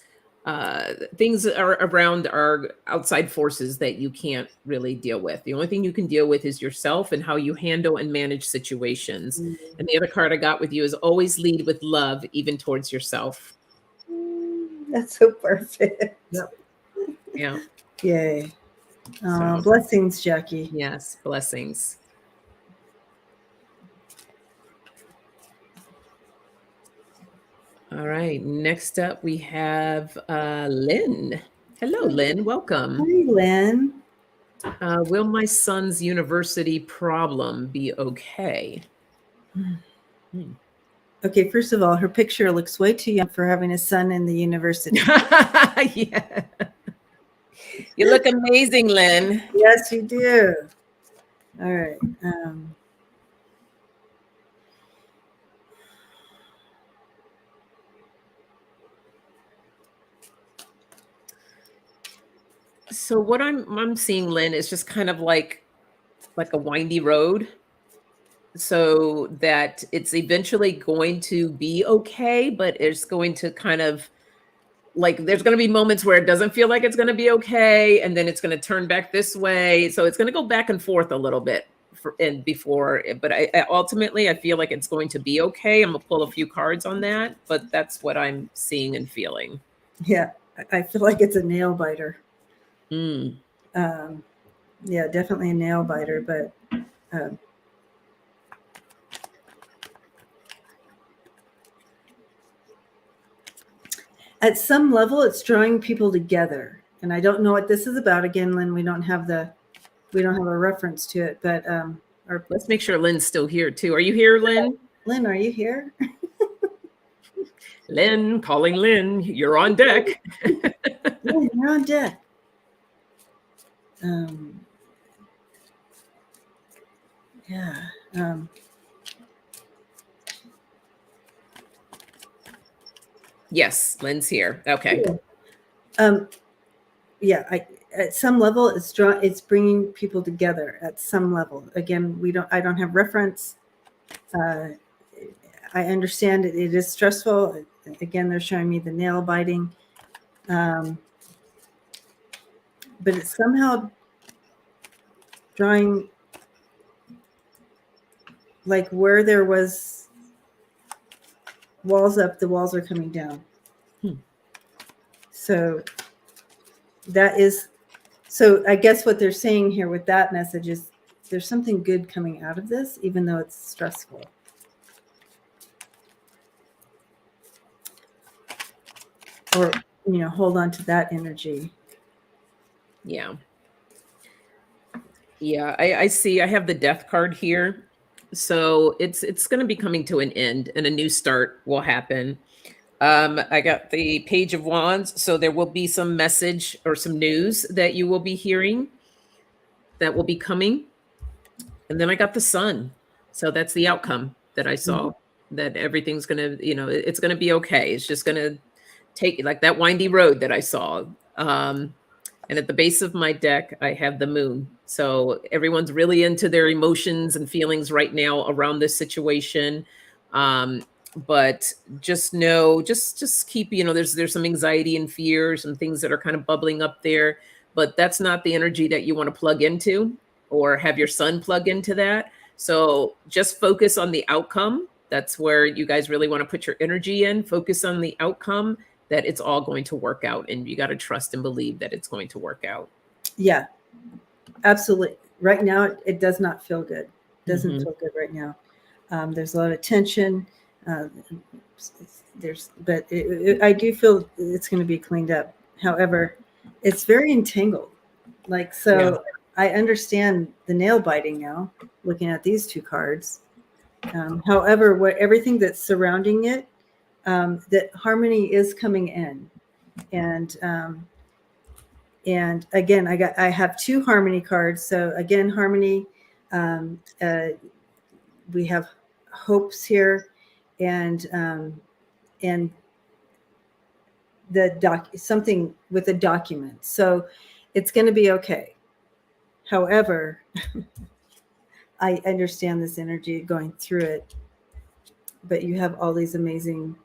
things are around our outside forces that you can't really deal with. The only thing you can deal with is yourself and how you handle and manage situations. Mm-hmm. And the other card I got with you is always lead with love, even towards yourself. That's so perfect. Yep. Yeah. Yay. Blessings, Jackie. Yes, blessings. All right. Next up, we have Lynn. Hello, Lynn. Welcome. Hi, Lynn. Will my son's university problem be okay? Okay, first of all, her picture looks way too young for having a son in the university. Yeah. You look amazing, Lynn. Yes, you do. All right. So what I'm seeing, Lynn, is just kind of like a windy road, so that it's eventually going to be okay, but it's going to kind of like, there's going to be moments where it doesn't feel like it's going to be okay, and then it's going to turn back this way. So it's going to go back and forth a little bit but ultimately I feel like it's going to be okay. I'm gonna pull a few cards on that, but that's what I'm seeing and feeling. Yeah, I feel like it's a nail biter. Mm. Yeah, definitely a nail biter, but at some level it's drawing people together. And I don't know what this is about. Again, Lynn, we don't have a reference to it, but let's make sure Lynn's still here too. Are you here, Lynn? Lynn, are you here? Lynn, calling Lynn, you're on deck. Lynn, you're on deck. Yeah. Yes, Lynn's here. Okay. Yeah, at some level it's bringing people together at some level. Again, I don't have reference. I understand it is stressful. Again, they're showing me the nail biting. But it's somehow drawing, like where there was walls up, the walls are coming down. So I guess what they're saying here with that message is there's something good coming out of this, even though it's stressful. or, hold on to that energy. Yeah. Yeah, I see. I have the death card here. So it's going to be coming to an end and a new start will happen. I got the Page of Wands, so there will be some message or some news that you will be hearing that will be coming. And then I got the Sun. So that's the outcome that I saw, that everything's going to, it's going to be okay. It's just going to take like that windy road that I saw. And at the base of my deck, I have the Moon. So everyone's really into their emotions and feelings right now around this situation. But just know, just keep, there's some anxiety and fear, some things that are kind of bubbling up there, but that's not the energy that you want to plug into or have your son plug into that. So just focus on the outcome. That's where you guys really want to put your energy in. Focus on the outcome, that it's all going to work out, and you got to trust and believe that it's going to work out. Yeah, absolutely. Right now, it does not feel good. It doesn't feel good right now. There's a lot of tension. I do feel it's going to be cleaned up. However, it's very entangled. I understand the nail biting now, looking at these two cards. However, everything that's surrounding it, that harmony is coming in, and again, I have two harmony cards. So again, harmony. We have hopes here, and something with a document. So it's going to be okay. However, I understand this energy going through it, but you have all these amazing,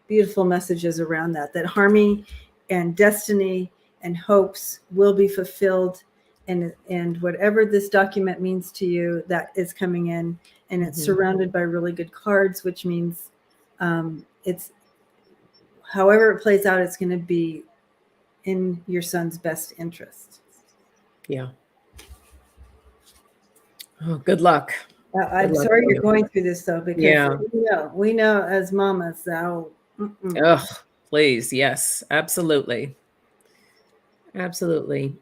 beautiful messages around that harmony and destiny and hopes will be fulfilled. And whatever this document means to you, that is coming in, and it's surrounded by really good cards, which means it's, however it plays out, it's going to be in your son's best interest. Yeah. Oh, good luck. I'm sorry you're going through this, though, because we know as mamas that. Oh, please. Yes, absolutely. Absolutely.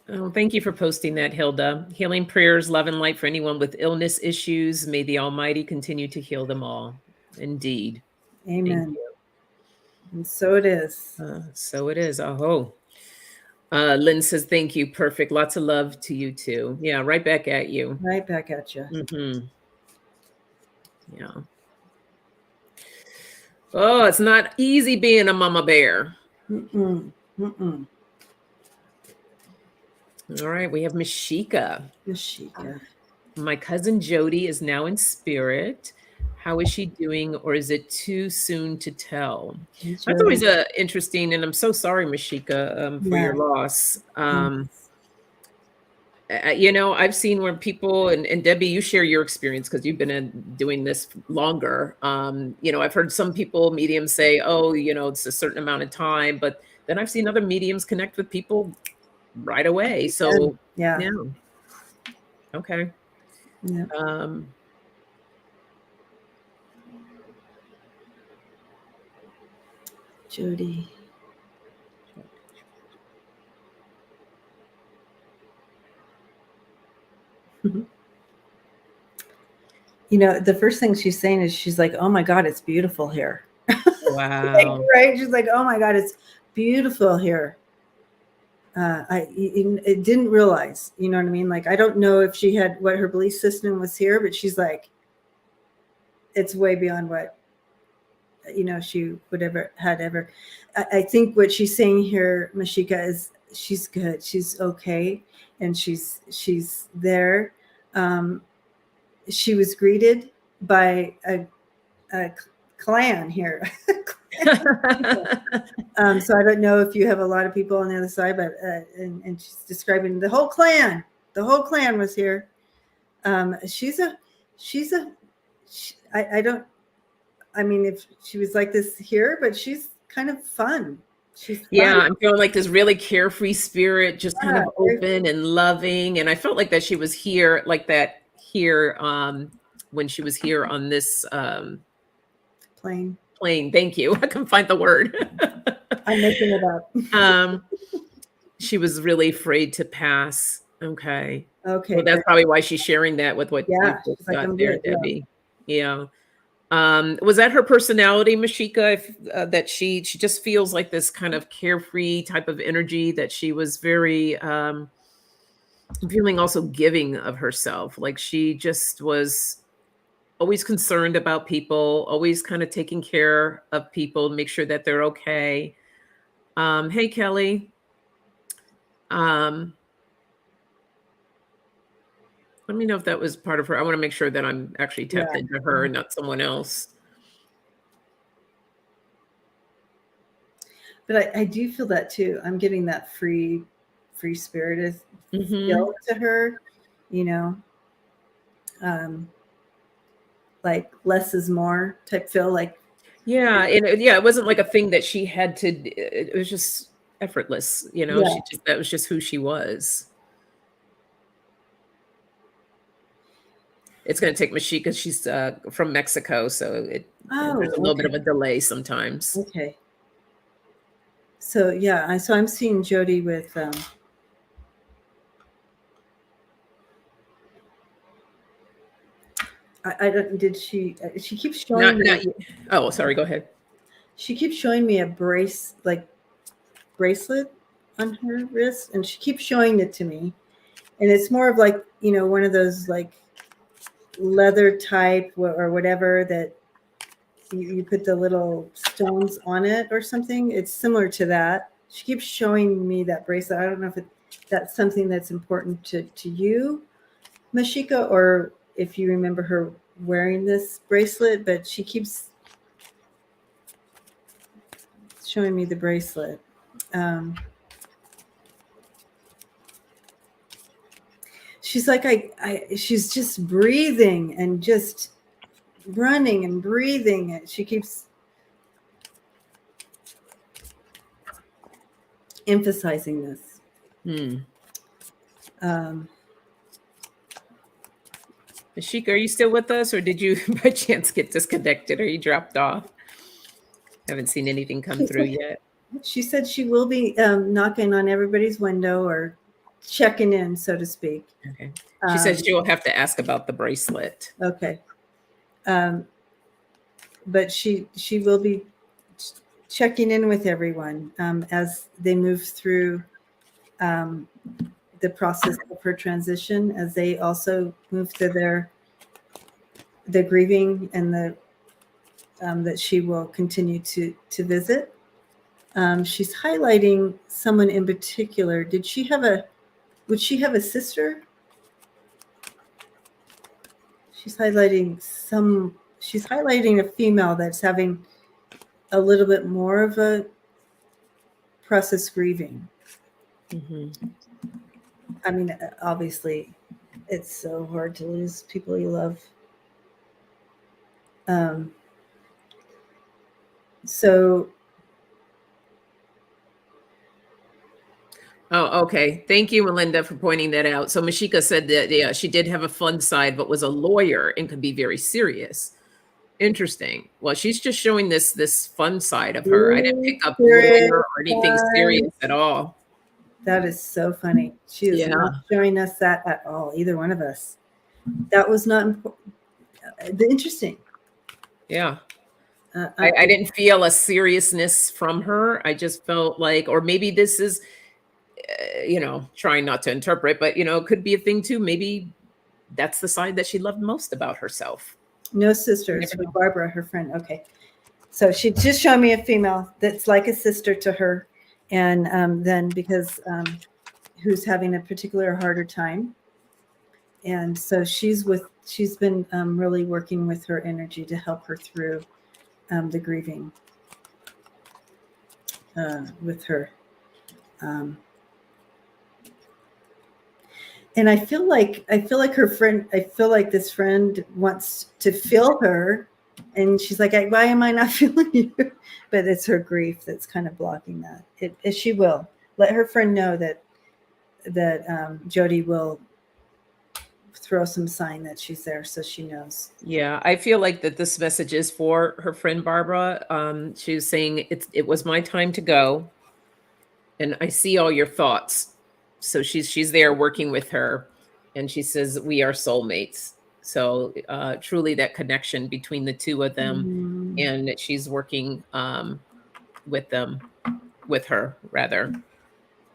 Oh, thank you for posting that, Hilda. Healing prayers, love and light for anyone with illness issues. May the Almighty continue to heal them all. Indeed. Amen. And so it is. So it is. Oh. Lynn says, thank you. Perfect. Lots of love to you too. Yeah, right back at you. Right back at you. Yeah. Oh, it's not easy being a mama bear. All right, we have Mashika. My cousin Jody is now in spirit. How is she doing, or is it too soon to tell? That's always interesting, and I'm so sorry, Mashika, for your loss. I've seen where people, and Debbie, you share your experience because you've been doing this longer. I've heard some people, mediums, say, oh, it's a certain amount of time, but then I've seen other mediums connect with people right away. So yeah. Okay. Yeah. Jody. The first thing she's saying is, she's like, oh my God, it's beautiful here. Wow. Right? She's like, oh my God, it's beautiful here. I didn't realize, you know what I mean? Like, I don't know if she had what her belief system was here, but she's like, it's way beyond what, she would ever had ever. I think what she's saying here, Mashika, is she's good. She's okay. And she's there. She was greeted by a clan here. So I don't know if you have a lot of people on the other side, but and she's describing the whole clan. The whole clan was here. I mean, if she was like this here, but she's kind of fun. She's fun. Yeah, I'm feeling like this really carefree spirit, just kind of open and loving. And I felt like that she was here, like that here, when she was here on this plane. Thank you. I couldn't find the word. I'm making it up. um, she was really afraid to pass. Okay. Okay, Well, that's good. probably why she's sharing that with what you Yeah, just she's like, got I'm there, good. Yeah. Debbie. Yeah. Was that her personality, Mashika? If, that she just feels like this kind of carefree type of energy, that she was very feeling also giving of herself. Like she just was always concerned about people, always kind of taking care of people, make sure that they're okay. Hey Kelly. Um, Let me know if that was part of her. I want to make sure that I'm actually tapped Yeah. into her and not someone else. But I do feel that too. I'm getting that free spirited Hmm. feel to her, you know, um, like less is more type feel. Like, Yeah, and yeah, it wasn't like a thing that she had to. It was just effortless, you know. yeah. She just that was just who she was. It's going to take Mashika. She's from Mexico, so there's a Oh, little bit okay. of a delay sometimes. Okay. So yeah, so I'm seeing Jody with I don't did she keeps showing Not. me Oh, sorry. Go ahead. she keeps showing me a bracelet on her wrist, and she keeps showing it to me, and it's more of like, one of those like leather type or whatever that you put the little stones on it or something. It's similar to that. She keeps showing me that bracelet. I don't know if that's something that's important to you, Mashika, or if you remember her wearing this bracelet, but she keeps showing me the bracelet. Um, she's like, she's just breathing and just running and breathing. And she keeps emphasizing this. Hmm. Um, Mashika, are you still with us, or did you by chance get disconnected, or you dropped off? Haven't seen anything come she, through yet. she said she will be knocking on everybody's window or checking in, so to speak. Okay. She said she will have to ask about the bracelet. Okay. Um, but she will be checking in with everyone as they move through um, the process of her transition, as they also move through the grieving and the that she will continue to visit. She's highlighting someone in particular. Would she have a sister? She's highlighting a female that's having a little bit more of a process grieving. Mm-hmm. I mean, obviously, it's so hard to lose people you love. Um, so, Oh, okay. Thank you, Melinda, for pointing that out. So Mashika said that, yeah, she did have a fun side, but was a lawyer and could be very serious. Interesting. Well, she's just showing this fun side of her. I didn't pick up spirit lawyer or anything guide. serious at all. That is so funny. She is Yeah. not showing us that at all, either one of us. That was not important. Interesting. Yeah. I, I didn't feel a seriousness from her. I just felt like, or maybe this is, trying not to interpret, but, it could be a thing too. Maybe that's the side that she loved most about herself. no You sisters, never but know. Barbara, her friend. Okay. So she just showed me a female that's like a sister to her. And then because who's having a particular harder time. And so she's been really working with her energy to help her through the grieving with her. And I feel like her friend. I feel like this friend wants to feel her, and she's like, "Why am I not feeling you?" But it's her grief that's kind of blocking that. She will let her friend know that Jody will throw some sign that she's there so she knows. Yeah, I feel like that this message is for her friend Barbara. She was saying it was my time to go, and I see all your thoughts. So she's there working with her, and she says we are soulmates. So truly, that connection between the two of them, and that she's working with her rather.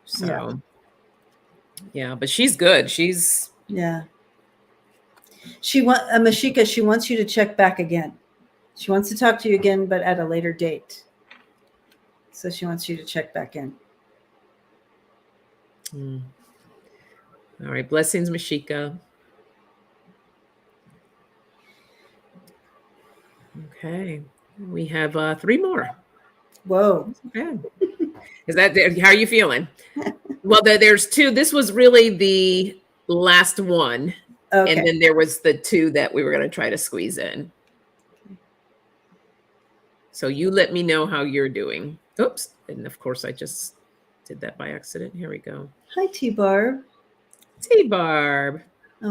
So yeah, but she's good. She's Mashika, she wants you to check back again. She wants to talk to you again, but at a later date. So she wants you to check back in. All right. Blessings, Mashika. Okay. We have 3 more. Whoa. Okay. Is that how are you feeling? Well, there's 2. This was really the last one. Okay. And then there was the 2 that we were going to try to squeeze in. So you let me know how you're doing. Oops. And of course, I just did that by accident. Here we go. Hi, T-Barb. T-Barb.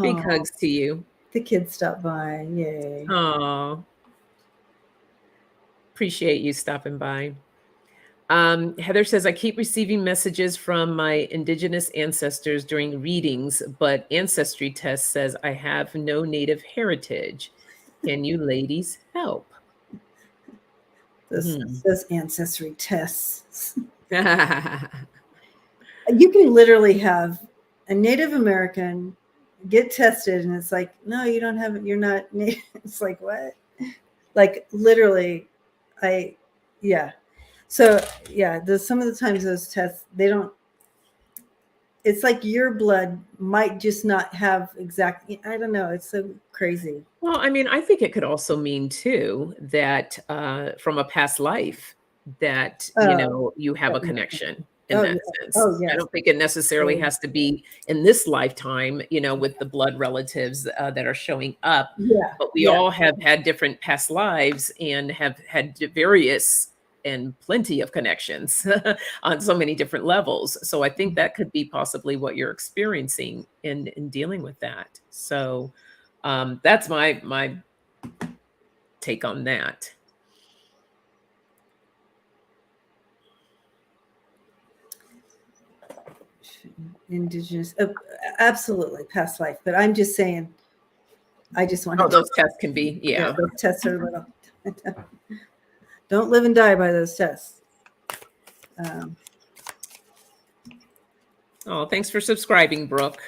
Big hugs to you. The kids stopped by. Yay. Oh. Appreciate you stopping by. Heather says, I keep receiving messages from my indigenous ancestors during readings, but ancestry test says I have no native heritage. Can you ladies help? Those ancestry tests. You can literally have a Native American get tested and it's like, no, you don't have it. You're not Native. It's like, what? Like literally, So some of the times those tests, it's like your blood might just not have exactly, I don't know. It's so crazy. Well, I mean, I think it could also mean too, that from a past life that, you have a connection in that sense. Oh, yes. I don't think it necessarily has to be in this lifetime, with the blood relatives that are showing up. Yeah. But we all have had different past lives and have had various and plenty of connections on so many different levels. So I think that could be possibly what you're experiencing in dealing with that. So that's my take on that. Indigenous, absolutely past life. But I'm just saying, I just want those tests can be, those tests are little. Don't live and die by those tests. Thanks for subscribing, Brooke.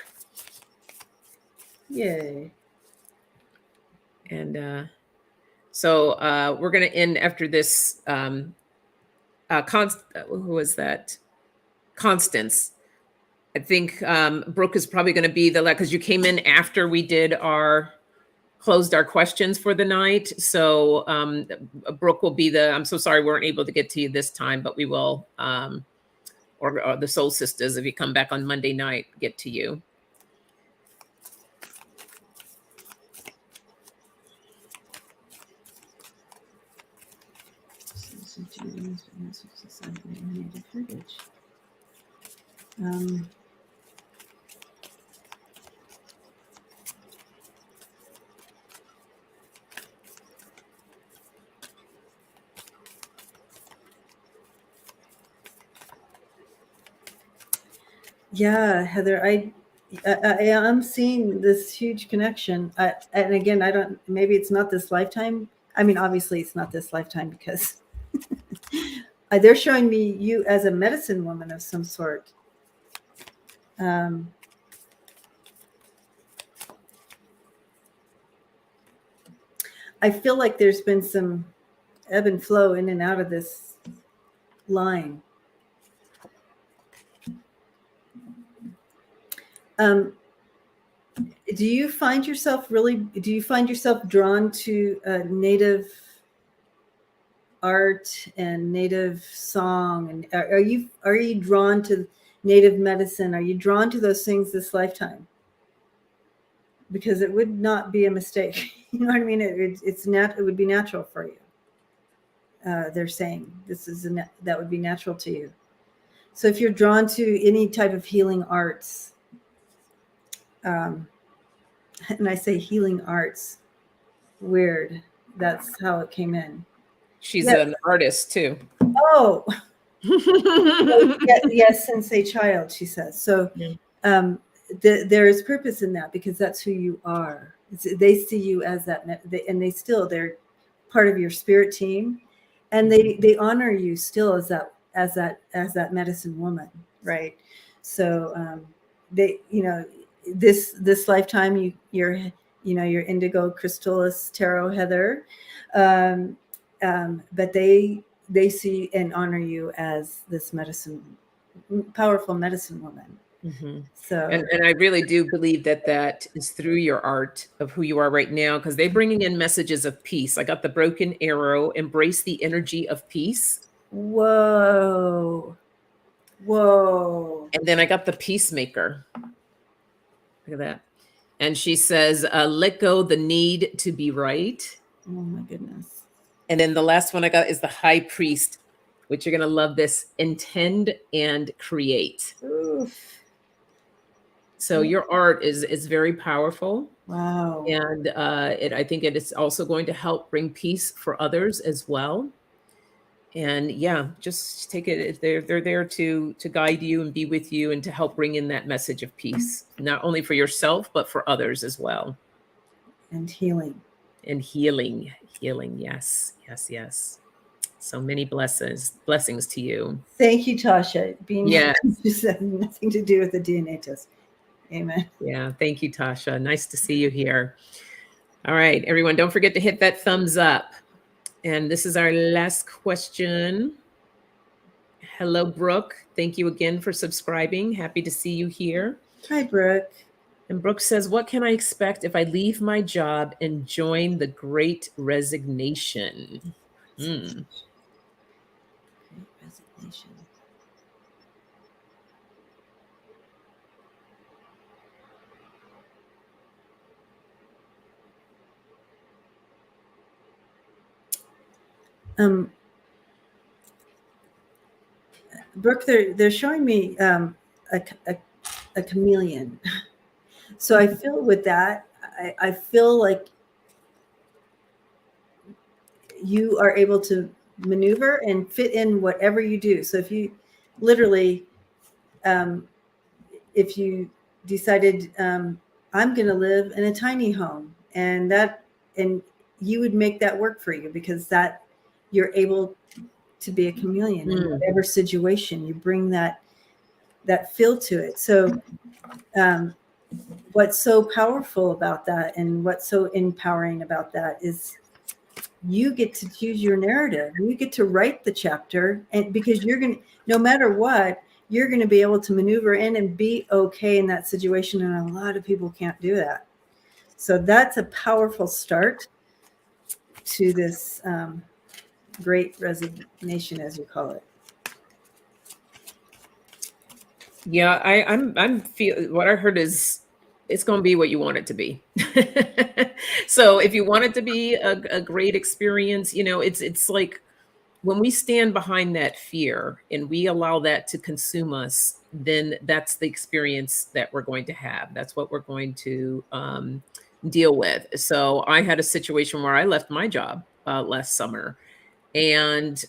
Yay. And so we're going to end after this. Who was that? Constance. I think Brooke is probably going to be because you came in after we closed our questions for the night. So Brooke will be I'm so sorry we weren't able to get to you this time, but we will, or the Soul Sisters, if you come back on Monday night, get to you. Yeah, Heather, I am seeing this huge connection. And again, maybe it's not this lifetime. I mean, obviously it's not this lifetime because they're showing me you as a medicine woman of some sort. I feel like there's been some ebb and flow in and out of this line. Do you find yourself drawn to Native art and Native song? And are you drawn to Native medicine? Are you drawn to those things this lifetime? Because it would not be a mistake. You know what I mean? It would be natural for you. They're saying that would be natural to you. So if you're drawn to any type of healing arts, and I say healing arts. Weird. That's how it came in. She's Yes. an artist too. Oh, yes, since a child, she says. So there is purpose in that, because that's who you are. They see you as that, and they're part of your spirit team, and they honor you still as that medicine woman, right? So they, this lifetime, you're indigo crystallis tarot heather, but they see and honor you as this powerful medicine woman. Mm-hmm. So, and I really do believe that is through your art of who you are right now, because they're bringing in messages of peace. I got the broken arrow, embrace the energy of peace. whoa. And then I got the peacemaker. Look at that. And she says, let go the need to be right. Oh my goodness. And then the last one I got is the high priest, which you're going to love this: intend and create. Oof. So your art is very powerful. Wow. And I think it is also going to help bring peace for others as well. And yeah, just take it. They're there to guide you and be with you and to help bring in that message of peace, not only for yourself, but for others as well. And healing. And healing. Yes. So many blessings to you. Thank you, Tasha. Yes. This has nothing to do with the DNA test. Amen. Yeah. Thank you, Tasha. Nice to see you here. All right, everyone, don't forget to hit that thumbs up. And this is our last question. Hello, Brooke. Thank you again for subscribing. Happy to see you here. Hi, Brooke. And Brooke says, what can I expect if I leave my job and join the Great Resignation? Great resignation. Brooke, they're showing me a chameleon. So I feel with that, I feel like you are able to maneuver and fit in whatever you do. So if you literally, if you decided, I'm going to live in a tiny home, and you would make that work for you, because that you're able to be a chameleon in whatever situation. You bring that feel to it. So what's so powerful about that, and what's so empowering about that, is you get to choose your narrative. You get to write the chapter, and because you're going to, no matter what, you're going to be able to maneuver in and be okay in that situation. And a lot of people can't do that. So that's a powerful start to this great resignation, as you call it. Yeah, I'm feel what I heard is it's going to be what you want it to be. So if you want it to be a great experience, it's like when we stand behind that fear and we allow that to consume us, then that's the experience that we're going to have. That's what we're going to deal with. So I had a situation where I left my job last summer, and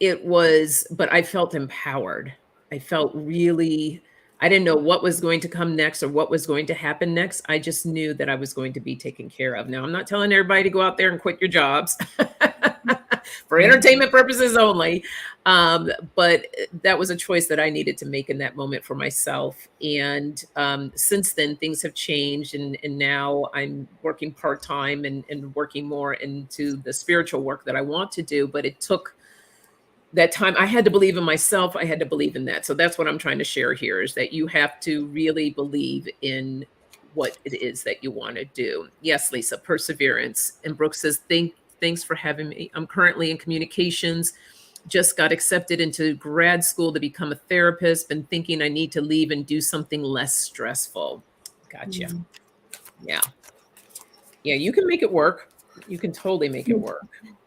but I felt empowered. I felt I didn't know what was going to come next or what was going to happen next. I just knew that I was going to be taken care of. Now, I'm not telling everybody to go out there and quit your jobs for entertainment purposes only. But that was a choice that I needed to make in that moment for myself. And since then, things have changed. And now I'm working part-time and working more into the spiritual work that I want to do. But it took that time. I had to believe in myself. I had to believe in that. So that's what I'm trying to share here, is that you have to really believe in what it is that you want to do. Yes, Lisa, perseverance. And Brooke says, thanks for having me. I'm currently in communications, just got accepted into grad school to become a therapist. Been thinking I need to leave and do something less stressful. Gotcha. Mm-hmm. Yeah, you can make it work. You can totally make it work.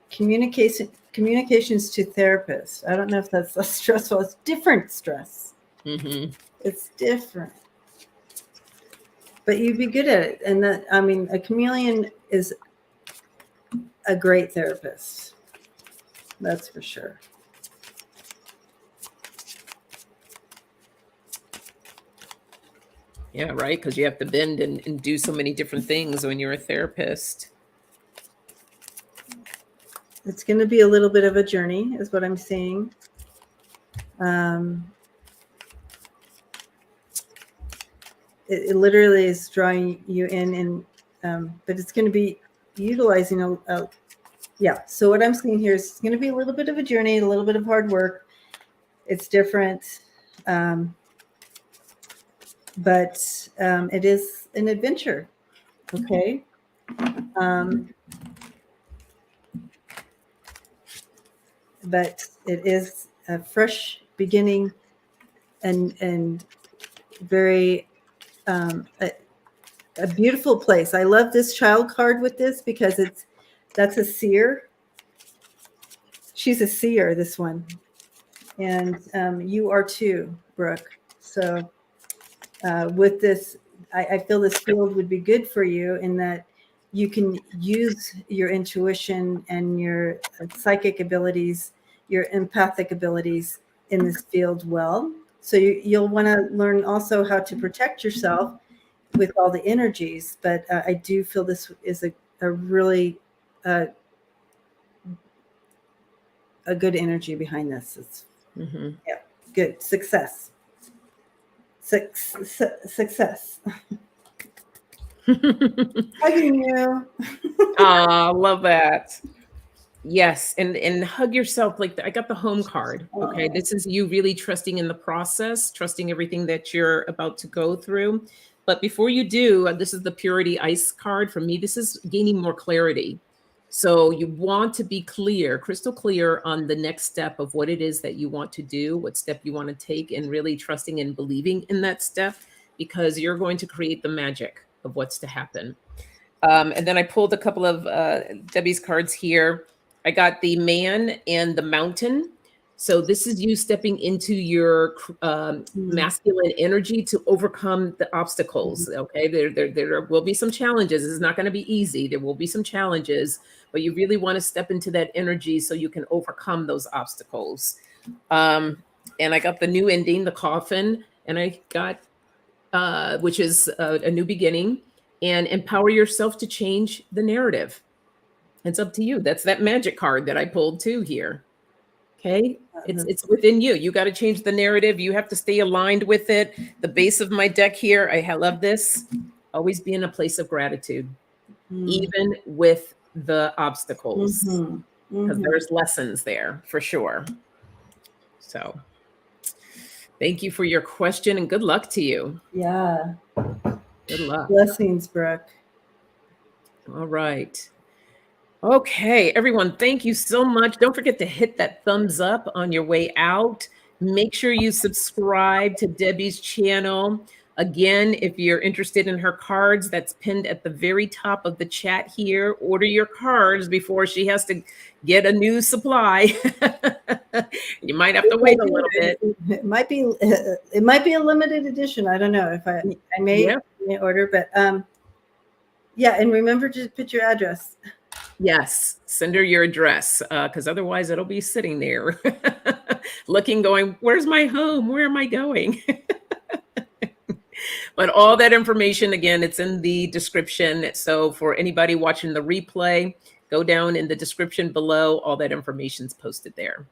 Communications to therapists. I don't know if that's less stressful. It's different stress. Mm-hmm. It's different. but you'd be good at it. And that, I mean, a chameleon is a great therapist. That's for sure. Yeah, right. Because you have to bend and do so many different things when you're a therapist. It's going to be a little bit of a journey, is what I'm seeing. It literally is drawing you in, but it's going to be utilizing yeah. So what I'm seeing here is it's going to be a little bit of a journey, a little bit of hard work. It's different, but it is an adventure. Okay. But it is a fresh beginning and very a beautiful place. I love this child card with this because that's a seer. She's a seer, this one. And you are too, Brooke. So with this, I feel this field would be good for you in that you can use your intuition and your psychic abilities, your empathic abilities in this field well. So you'll want to learn also how to protect yourself with all the energies. But I do feel this is a really a good energy behind this. It's yeah, good success. Success. Hugging you. Ah, love that. Yes, and hug yourself. Like I got the home card. Okay, this is you really trusting in the process, trusting everything that you're about to go through. But before you do, this is the Purity Ice card. For me, this is gaining more clarity. So you want to be clear, crystal clear on the next step of what it is that you want to do, what step you want to take, and really trusting and believing in that step because you're going to create the magic of what's to happen. And then I pulled a couple of Debbie's cards here. I got the man and the mountain. So this is you stepping into your masculine energy to overcome the obstacles. Okay, there will be some challenges. This is not going to be easy. There will be some challenges, but you really want to step into that energy so you can overcome those obstacles. And I got the new ending, the coffin, and I got which is a new beginning, and empower yourself to change the narrative. It's up to you. That's that magic card that I pulled too here. Okay. It's within you. You got to change the narrative. You have to stay aligned with it. The base of my deck here, I love this. Always be in a place of gratitude, even with the obstacles, because there's lessons there for sure. So thank you for your question and good luck to you. Yeah. Good luck. Blessings, Brooke. All right. Okay, everyone, thank you so much. Don't forget to hit that thumbs up on your way out. Make sure you subscribe to Debbie's channel. Again, if you're interested in her cards, that's pinned at the very top of the chat here. Order your cards before she has to get a new supply. You might have to wait a little bit. It might be a limited edition. I don't know if I may order, but yeah, and remember to put your address. Yes, send her your address, because otherwise it'll be sitting there looking, going, where's my home? Where am I going? But all that information, again, it's in the description. So for anybody watching the replay, go down in the description below. All that information's posted there.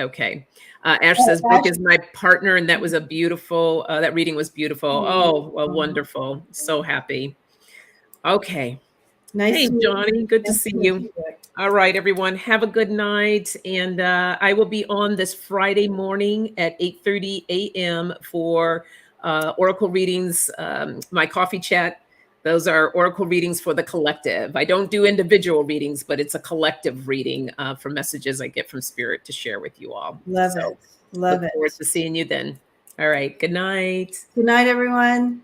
Okay. Ash says, Brooke is my partner, and that was a beautiful, that reading was beautiful. Oh, well, wonderful. So happy. Okay. Nice. Hey, Johnny, good to see you. All right, everyone, have a good night. And I will be on this Friday morning at 8:30 a.m. for Oracle readings, my coffee chat. Those are Oracle readings for the collective. I don't do individual readings, but it's a collective reading for messages I get from Spirit to share with you all. Love it. Love it. Look forward to seeing you then. All right, good night. Good night, everyone.